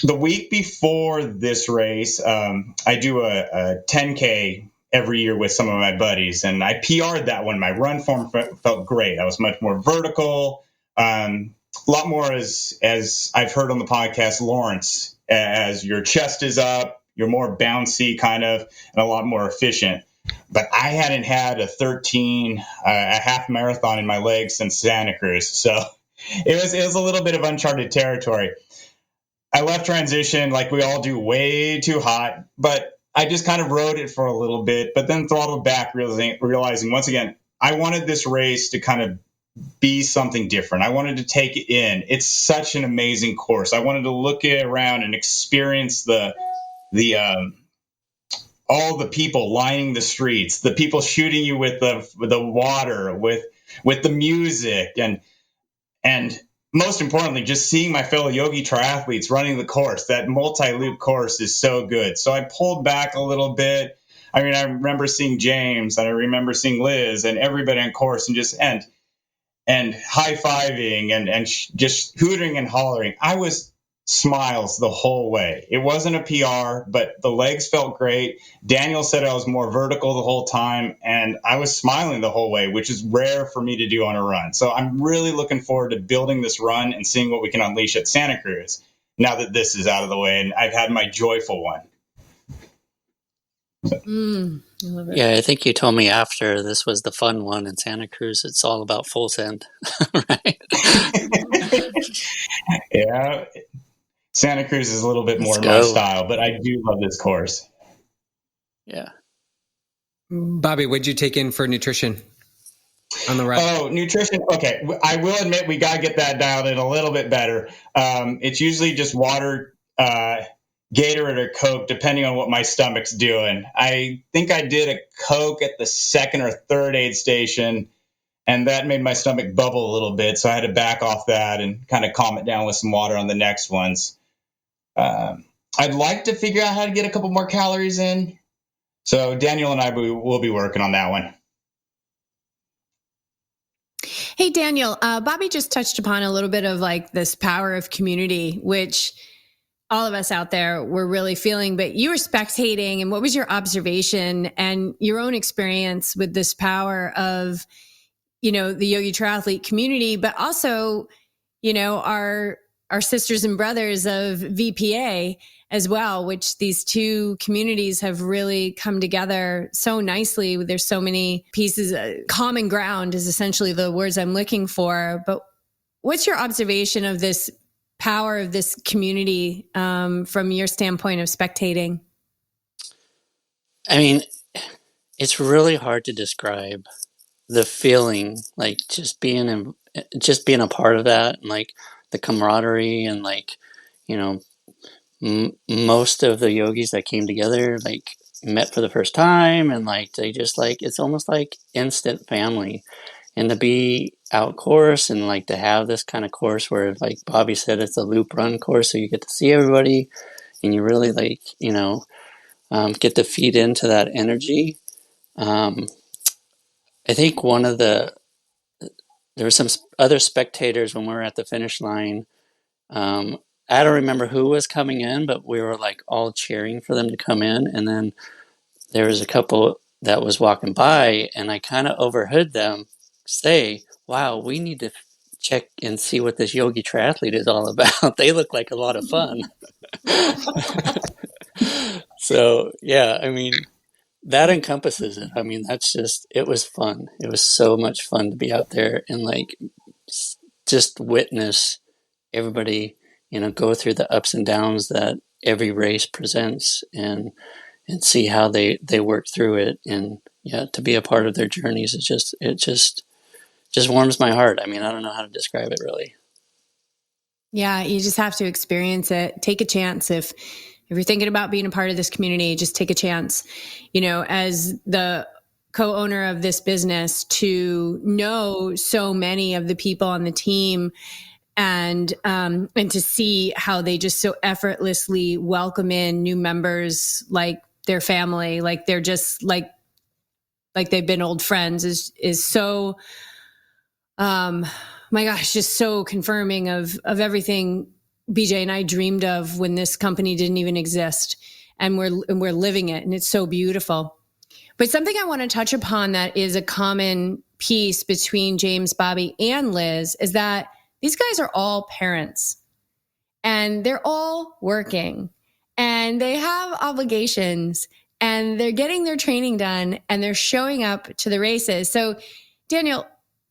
the week before this race, I do a 10K every year with some of my buddies, and I PR'd that one. My run form felt great. I was much more vertical, a lot more as I've heard on the podcast, Lawrence, as your chest is up, you're more bouncy kind of, and a lot more efficient. But I hadn't had a half marathon in my legs since Santa Cruz, so it was a little bit of uncharted territory. I left transition like we all do, way too hot, but I just kind of rode it for a little bit, but then throttled back, realizing once again, I wanted this race to kind of be something different. I wanted to take it in. It's such an amazing course. I wanted to look it around and experience the all the people lining the streets, the people shooting you with the water, with the music, and most importantly, just seeing my fellow yogi triathletes running the course. That multi-loop course is so good. So I pulled back a little bit. I mean, I remember seeing James, and I remember seeing Liz and everybody on course, and just and high-fiving and just hooting and hollering. I was smiles the whole way. It wasn't a PR, but the legs felt great. Daniel said I was more vertical the whole time, and I was smiling the whole way, which is rare for me to do on a run. So I'm really looking forward to building this run and seeing what we can unleash at Santa Cruz now that this is out of the way and I've had my joyful one. I love it. Yeah, I think you told me after this was the fun one in Santa Cruz. It's all about full send, right? Yeah. Santa Cruz is a little bit more my style, but I do love this course. Yeah. Bobby, what'd you take in for nutrition on the ride? Oh, nutrition. Okay. I will admit we got to get that dialed in a little bit better. It's usually just water, Gatorade or Coke, depending on what my stomach's doing. I think I did a Coke at the second or third aid station, and that made my stomach bubble a little bit. So I had to back off that and kind of calm it down with some water on the next ones. I'd like to figure out how to get a couple more calories in. So Daniel and I will be working on that one. Hey, Daniel, Bobby just touched upon a little bit of like this power of community, which all of us out there were really feeling, but you were spectating, and what was your observation and your own experience with this power of, the Yogi Triathlete community, but also, our sisters and brothers of VPA as well, which these two communities have really come together so nicely. There's so many pieces. Common ground is essentially the words I'm looking for. But what's your observation of this power of this community from your standpoint of spectating? I mean, it's really hard to describe the feeling, like just being a part of that, and like the camaraderie, and like, most of the yogis that came together, like met for the first time, and like they just like, it's almost like instant family. And to be out course and like to have this kind of course where, like Bobby said, it's a loop run course, so you get to see everybody and you really like, get to feed into that energy. I think there were some other spectators when we were at the finish line. I don't remember who was coming in, but we were like all cheering for them to come in. And then there was a couple that was walking by, and I kind of overheard them say, "Wow, we need to check and see what this Yogi Triathlete is all about. They look like a lot of fun." So yeah, I mean, that encompasses it. I mean, it was fun. It was so much fun to be out there and like just witness everybody, go through the ups and downs that every race presents, and see how they work through it. And yeah, to be a part of their journeys, it just warms my heart. I mean, I don't know how to describe it really. Yeah, you just have to experience it. Take a chance. If you're thinking about being a part of this community, just take a chance. As the co-owner of this business to know so many of the people on the team and to see how they just so effortlessly welcome in new members like their family, like they're just like they've been old friends is so, my gosh, just so confirming of everything BJ and I dreamed of when this company didn't even exist, and we're living it, and it's so beautiful. But something I want to touch upon that is a common piece between James, Bobby, and Liz is that these guys are all parents, and they're all working, and they have obligations, and they're getting their training done, and they're showing up to the races. So, Daniel,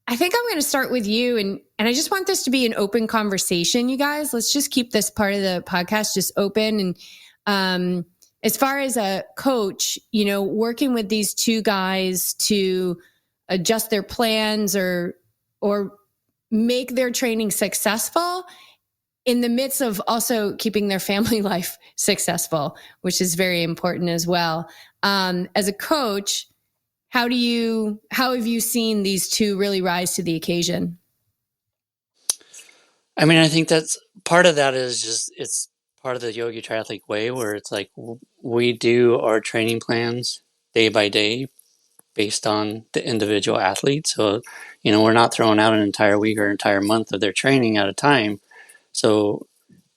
I think I'm going to start with you, and I just want this to be an open conversation, you guys. Let's just keep this part of the podcast just open. And as far as a coach, working with these two guys to adjust their plans or make their training successful in the midst of also keeping their family life successful, which is very important as well. As a coach, how have you seen these two really rise to the occasion? I mean, I think that's part of that is just, it's part of the Yogi Triathlete way, where it's like we do our training plans day by day based on the individual athlete. So, we're not throwing out an entire week or entire month of their training at a time. So,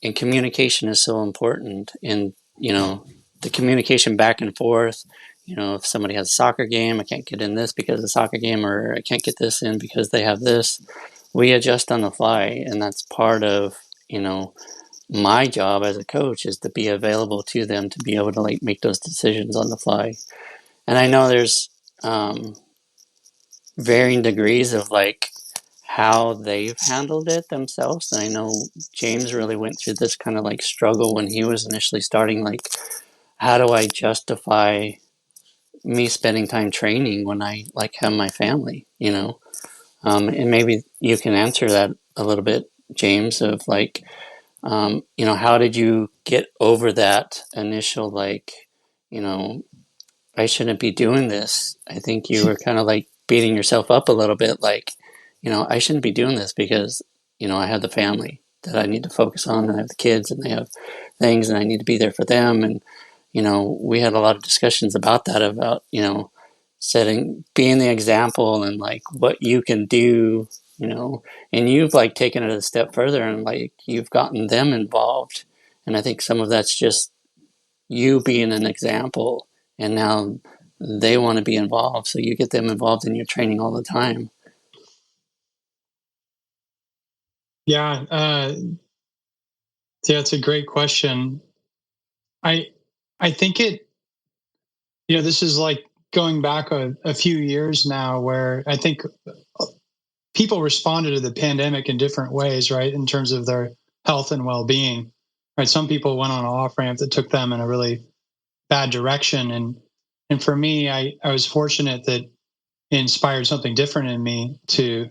and communication is so important. And, the communication back and forth, if somebody has a soccer game, I can't get in this because of the soccer game, or I can't get this in because they have this. We adjust on the fly. And that's part of, my job as a coach is to be available to them to be able to make those decisions on the fly. And I know there's varying degrees of how they've handled it themselves. And I know James really went through this kind of struggle when he was initially starting, how do I justify me spending time training when I have my family, and maybe you can answer that a little bit, James, of how did you get over that initial, I shouldn't be doing this. I think you were kind of beating yourself up a little bit, I shouldn't be doing this because, I have the family that I need to focus on, and I have the kids and they have things and I need to be there for them. And, we had a lot of discussions about that, about, being the example and what you can do, and you've taken it a step further and you've gotten them involved. And I think some of that's just you being an example, and now they want to be involved. So you get them involved in your training all the time. Yeah. It's a great question. I think this is going back a few years now, where I think people responded to the pandemic in different ways, right? In terms of their health and well-being, right? Some people went on an off-ramp that took them in a really bad direction. And for me, I was fortunate that it inspired something different in me to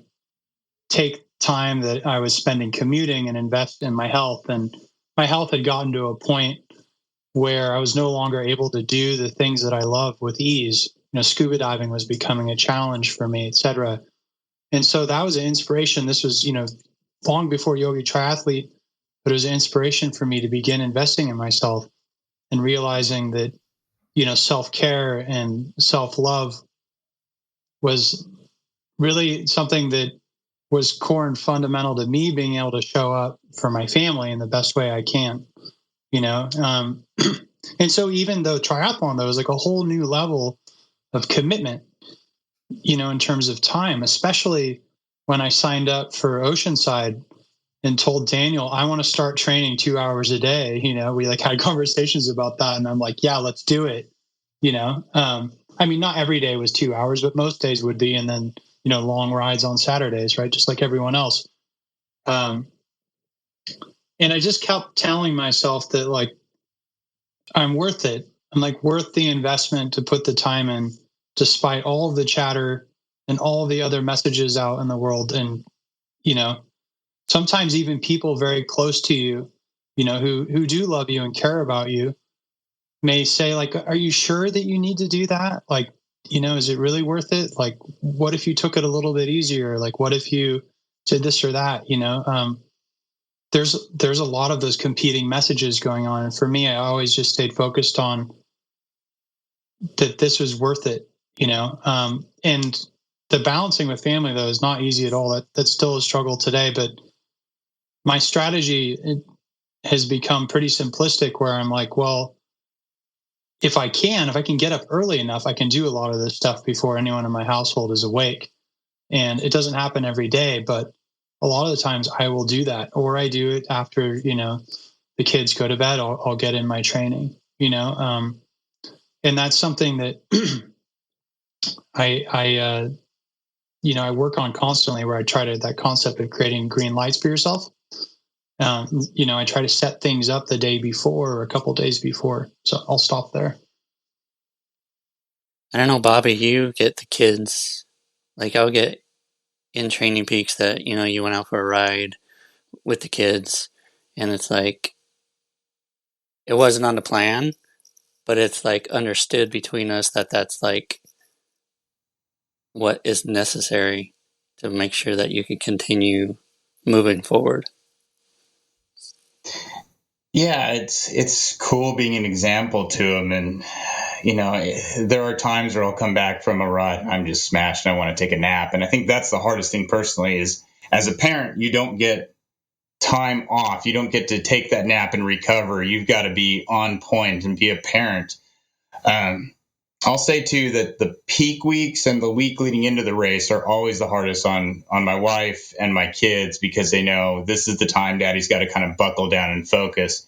take time that I was spending commuting and invest in my health. And my health had gotten to a point where I was no longer able to do the things that I love with ease. Scuba diving was becoming a challenge for me, et cetera. And so that was an inspiration. This was, long before Yogi Triathlete, but it was an inspiration for me to begin investing in myself and realizing that, self-care and self-love was really something that was core and fundamental to me being able to show up for my family in the best way I can, and so even though triathlon, though, was a whole new level of commitment, in terms of time, especially when I signed up for Oceanside and told Daniel, I want to start training 2 hours a day. We had conversations about that, and I'm like, yeah, let's do it. I mean, not every day was 2 hours, but most days would be. And then, long rides on Saturdays, right? Just like everyone else. And I just kept telling myself that I'm worth it. I'm worth the investment to put the time in, despite all of the chatter and all the other messages out in the world. And, sometimes even people very close to you, who do love you and care about you may say, are you sure that you need to do that? is it really worth it? Like, what if you took it a little bit easier? Like, what if you did this or that? There's a lot of those competing messages going on. And for me, I always just stayed focused on that this was worth it, and the balancing with family, though, is not easy at all. That's still a struggle today. But my strategy has become pretty simplistic, where I'm like, well, if I can get up early enough, I can do a lot of this stuff before anyone in my household is awake. And it doesn't happen every day, but a lot of the times I will do that, or I do it after, the kids go to bed. I'll get in my training, and that's something that I work on constantly, where I try to, that concept of creating green lights for yourself. I try to set things up the day before or a couple days before. So I'll stop there. I don't know, Bobby, you get the kids, like I'll get in Training Peaks that, you went out for a ride with the kids, and it's like, it wasn't on the plan, but it's like understood between us that that's like what is necessary to make sure that you can continue moving forward. Yeah, it's cool being an example to them. And, there are times where I'll come back from a ride, I'm just smashed and I want to take a nap. And I think that's the hardest thing personally is, as a parent, you don't get time off. You don't get to take that nap and recover. You've got to be on point and be a parent. I'll say too that the peak weeks and the week leading into the race are always the hardest on my wife and my kids, because they know this is the time Daddy's got to kind of buckle down and focus.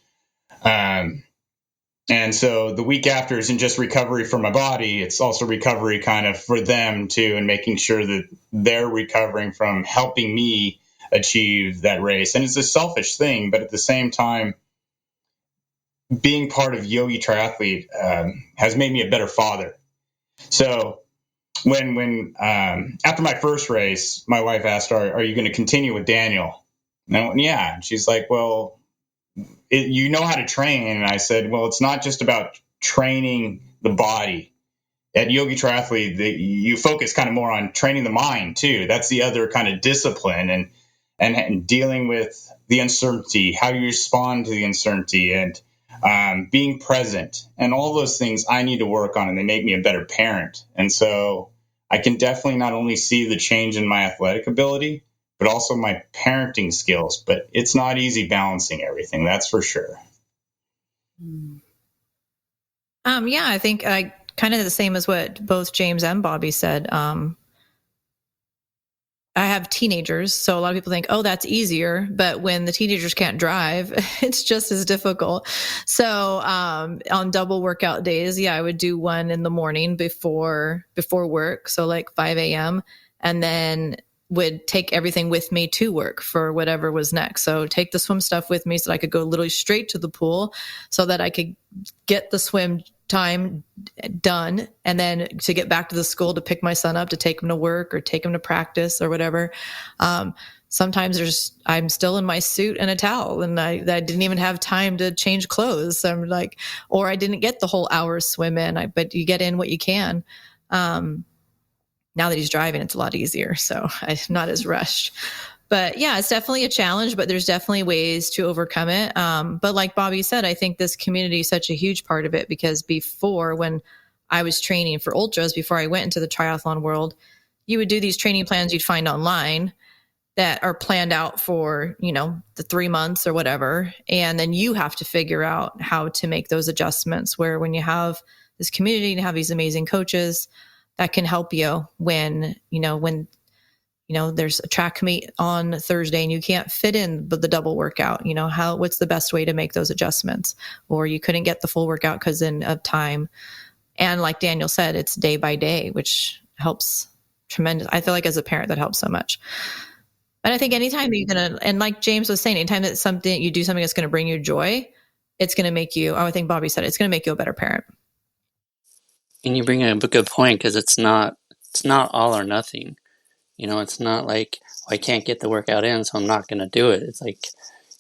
And so the week after isn't just recovery for my body, it's also recovery kind of for them too, and making sure that they're recovering from helping me achieve that race. And it's a selfish thing, but at the same time, being part of Yogi Triathlete has made me a better father. So when after my first race, my wife asked, are you going to continue with Daniel? And I went, yeah. And she's like, well, you know how to train. And I said, well, it's not just about training the body. At Yogi Triathlete, you focus kind of more on training the mind too. That's the other kind of discipline, and dealing with the uncertainty, how you respond to the uncertainty, and being present, and all those things I need to work on, and they make me a better parent. And so I can definitely not only see the change in my athletic ability, but also my parenting skills. But it's not easy balancing everything, that's for sure. Yeah, I think kind of the same as what both James and Bobby said. I have teenagers, so a lot of people think, oh, that's easier. But when the teenagers can't drive, it's just as difficult. So on double workout days, I would do one in the morning before work, so like 5 a.m., and then would take everything with me to work for whatever was next. So take the swim stuff with me so that I could go literally straight to the pool, so that I could get the swim time done, and then to get back to the school to pick my son up, to take him to work or take him to practice or whatever. Sometimes I'm still in my suit and a towel, and I didn't even have time to change clothes. I'm like, or I didn't get the whole hour swim in, but you get in what you can. Now that he's driving, it's a lot easier, so I'm not as rushed. But yeah, it's definitely a challenge, but there's definitely ways to overcome it. But like Bobby said, I think this community is such a huge part of it, because before, when I was training for ultras, before I went into the triathlon world, you would do these training plans you'd find online that are planned out for, the 3 months or whatever. And then you have to figure out how to make those adjustments, where when you have this community and have these amazing coaches that can help you when there's a track meet on Thursday and you can't fit in the double workout, what's the best way to make those adjustments? Or you couldn't get the full workout because of time. And like Daniel said, it's day by day, which helps tremendous. I feel like as a parent, that helps so much. And I think anytime you're going to, and like James was saying, anytime that you do something that's going to bring you joy, it's going to make you, I think Bobby said, it's going to make you a better parent. And you bring a good point, because it's not all or nothing. It's not like, I can't get the workout in, so I'm not going to do it. It's like,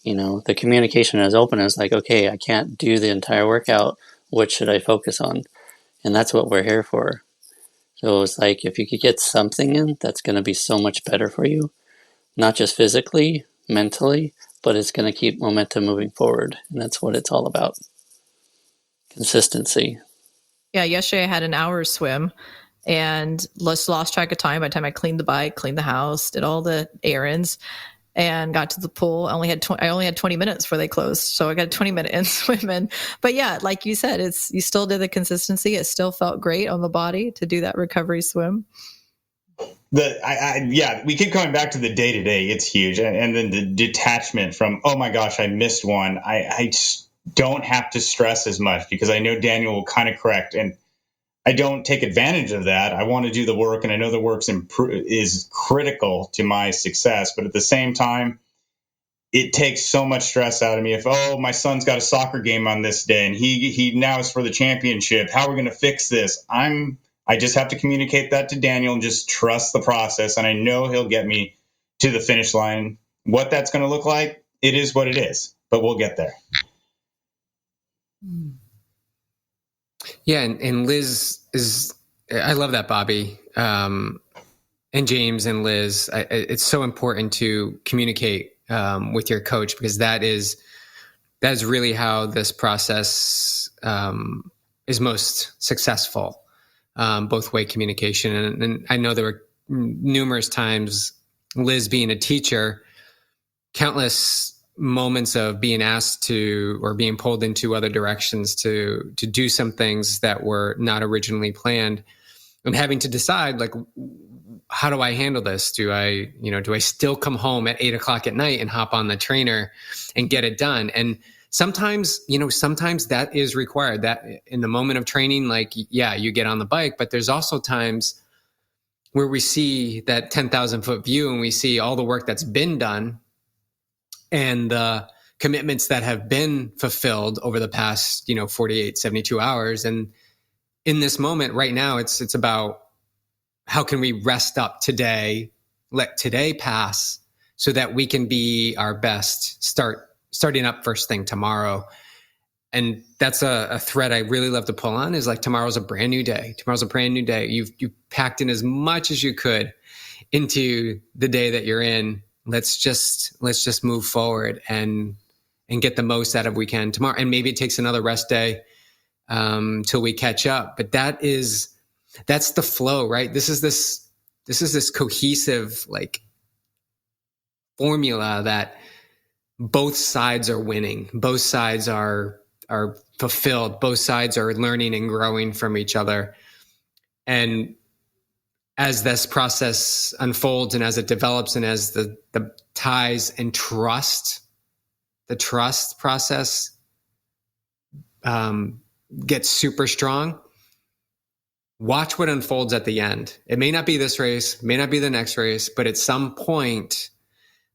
the communication is open. It's like, okay, I can't do the entire workout. What should I focus on? And that's what we're here for. So it's like if you could get something in, that's going to be so much better for you, not just physically, mentally, but it's going to keep momentum moving forward. And that's what it's all about. Consistency. Yeah, yesterday I had an hour swim and lost track of time by the time I cleaned the bike, cleaned the house, did all the errands, and got to the pool. I only had 20 minutes before they closed, so I got a 20-minute in swimming. But yeah, like you said, you still did the consistency. It still felt great on the body to do that recovery swim. We keep coming back to the day to day. It's huge, and then the detachment from, oh my gosh, I missed one. I just don't have to stress as much because I know Daniel will kind of correct, and I don't take advantage of that. I want to do the work, and I know the work is critical to my success. But at the same time, it takes so much stress out of me. If, my son's got a soccer game on this day, and he now is for the championship, how are we going to fix this? I just have to communicate that to Daniel and just trust the process, and I know he'll get me to the finish line. What that's going to look like, it is what it is, but we'll get there. Yeah, and Liz is, I love that, Bobby, and James and Liz. It's so important to communicate with your coach, because that is really how this process is most successful, both way communication. And I know there were numerous times, Liz being a teacher, countless moments of being asked to, or being pulled into other directions to do some things that were not originally planned, and having to decide, like, how do I handle this? Do I still come home at 8:00 at night and hop on the trainer and get it done? And sometimes that is required, that in the moment of training, like, yeah, you get on the bike, but there's also times where we see that 10,000 foot view and we see all the work that's been done and the commitments that have been fulfilled over the past, 48, 72 hours. And in this moment right now, it's about how can we rest up today, let today pass so that we can be our best, starting up first thing tomorrow. And that's a thread I really love to pull on, is like, tomorrow's a brand new day. Tomorrow's a brand new day. You've packed in as much as you could into the day that you're in. Let's just move forward and get the most out of we can tomorrow. And maybe it takes another rest day till we catch up. But that's the flow, right? This is this cohesive, like, formula that both sides are winning. Both sides are fulfilled. Both sides are learning and growing from each other. And as this process unfolds and as it develops, and as the ties and the trust process gets super strong, watch what unfolds at the end. It may not be this race, may not be the next race, but at some point,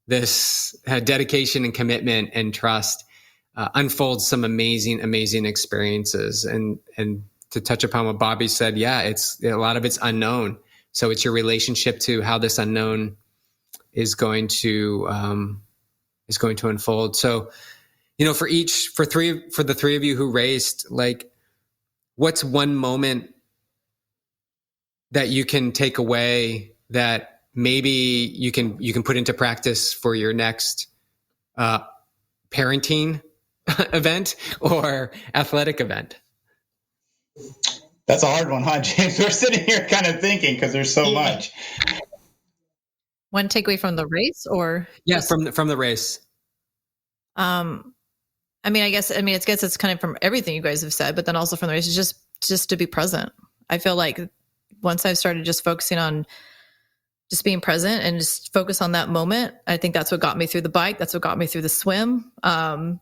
this dedication and commitment and trust unfolds some amazing, amazing experiences. And to touch upon what Bobby said, yeah, a lot of it's unknown. So it's your relationship to how this unknown is going to unfold. So, for the three of you who raced, like, what's one moment that you can take away that maybe you can put into practice for your next parenting event or athletic event? That's a hard one, huh, James? We're sitting here kind of thinking, because there's so much. One takeaway from the race, or from the race. I guess it's kind of from everything you guys have said, but then also from the race is just to be present. I feel like once I've started just focusing on just being present and just focus on that moment, I think that's what got me through the bike. That's what got me through the swim. And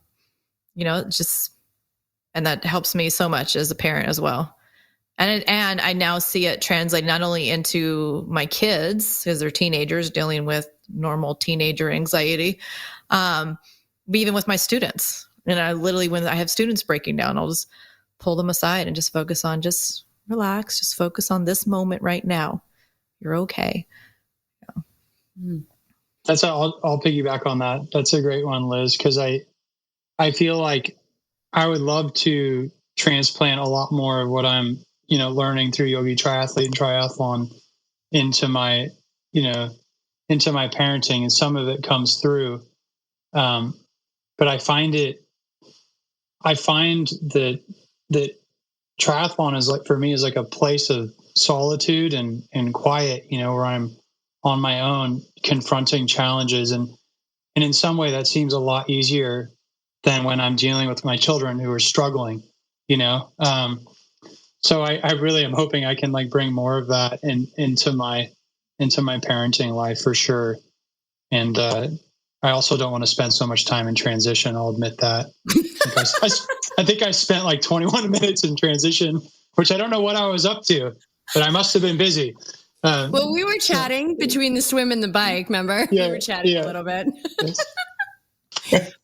that helps me so much as a parent as well. And I now see it translate not only into my kids, because they're teenagers dealing with normal teenager anxiety, but even with my students. And I literally, when I have students breaking down, I'll just pull them aside and just focus on, just relax, just focus on this moment right now. You're okay. Yeah. That's I'll piggyback on that. That's a great one, Liz, because I feel like I would love to transplant a lot more of what I'm learning through Yogi Triathlete and triathlon into my parenting, and some of it comes through. But I find that triathlon is for me like a place of solitude and quiet, where I'm on my own confronting challenges. And in some way that seems a lot easier than when I'm dealing with my children who are struggling, So I really am hoping I can bring more of that into my parenting life for sure. And I also don't want to spend so much time in transition. I'll admit that. I think I spent 21 minutes in transition, which I don't know what I was up to, but I must have been busy. Well, we were chatting between the swim and the bike, remember? Yeah, we were chatting a little bit. Yes.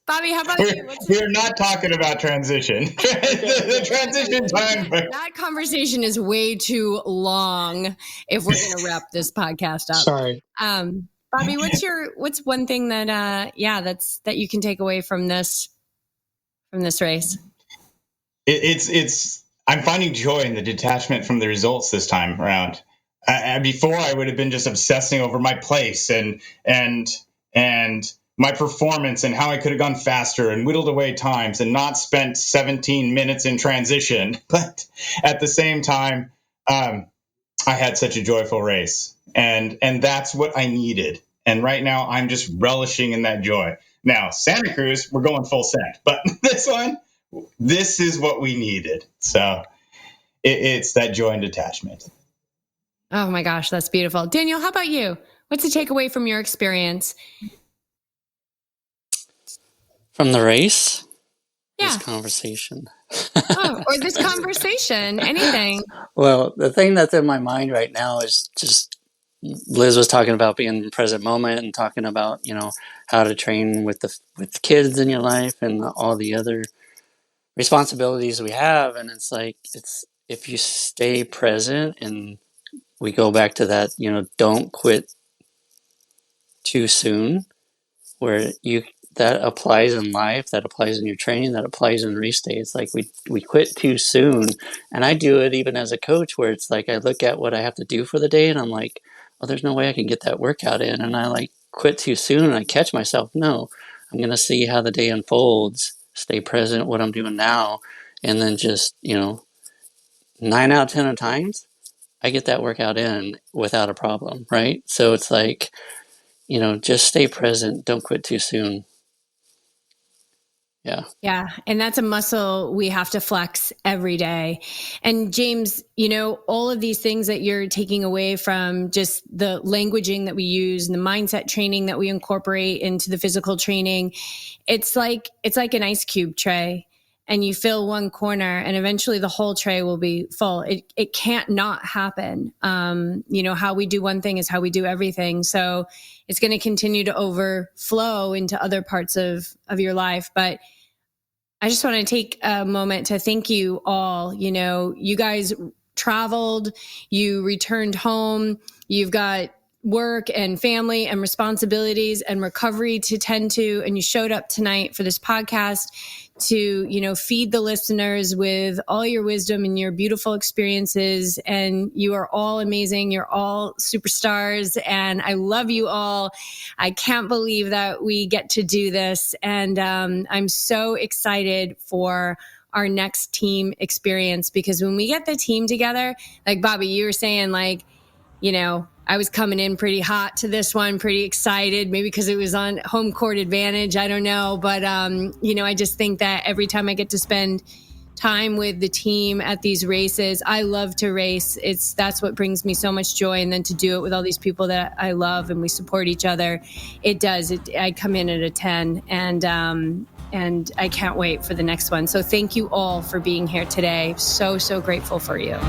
Bobby, how about you? We're not talking about transition. the transition time. That conversation is way too long if we're going to wrap this podcast up. Sorry. Bobby, what's one thing that that you can take away from this race? It's I'm finding joy in the detachment from the results this time around. Before I would have been just obsessing over my place and my performance and how I could have gone faster and whittled away times and not spent 17 minutes in transition. But at the same time, I had such a joyful race, and that's what I needed. And right now I'm just relishing in that joy. Now, Santa Cruz, we're going full send, but this is what we needed. So it's that joy and detachment. Oh my gosh, that's beautiful. Daniel, how about you? What's the takeaway from your experience? From the race? Yeah. This conversation. Or this conversation, anything. Well, the thing that's in my mind right now is just Liz was talking about being in the present moment and talking about, how to train with kids in your life and all the other responsibilities we have. And it's if you stay present, and we go back to that, don't quit too soon, where that applies in life, that applies in your training, that applies in race day. It's we quit too soon. And I do it even as a coach, where it's I look at what I have to do for the day and I'm like, oh, there's no way I can get that workout in. And I quit too soon and I catch myself. No, I'm going to see how the day unfolds, stay present, what I'm doing now. And then just, 9 out of 10 times, I get that workout in without a problem. Right. So it's just stay present. Don't quit too soon. Yeah. Yeah. And that's a muscle we have to flex every day. And James, all of these things that you're taking away from just the languaging that we use and the mindset training that we incorporate into the physical training, it's like an ice cube tray, and you fill one corner and eventually the whole tray will be full. It can't not happen. How we do one thing is how we do everything. So it's going to continue to overflow into other parts of your life. But I just want to take a moment to thank you all. You guys traveled, you returned home, you've got work and family and responsibilities and recovery to tend to, and you showed up tonight for this podcast to, feed the listeners with all your wisdom and your beautiful experiences. And you are all amazing. You're all superstars, and I love you all. I can't believe that we get to do this. And I'm so excited for our next team experience, because when we get the team together, like Bobby, you were saying, I was coming in pretty hot to this one, pretty excited, maybe because it was on home court advantage. I don't know. But, I just think that every time I get to spend time with the team at these races, I love to race. That's what brings me so much joy. And then to do it with all these people that I love and we support each other, it does. I come in at a 10, and I can't wait for the next one. So thank you all for being here today. So, so grateful for you.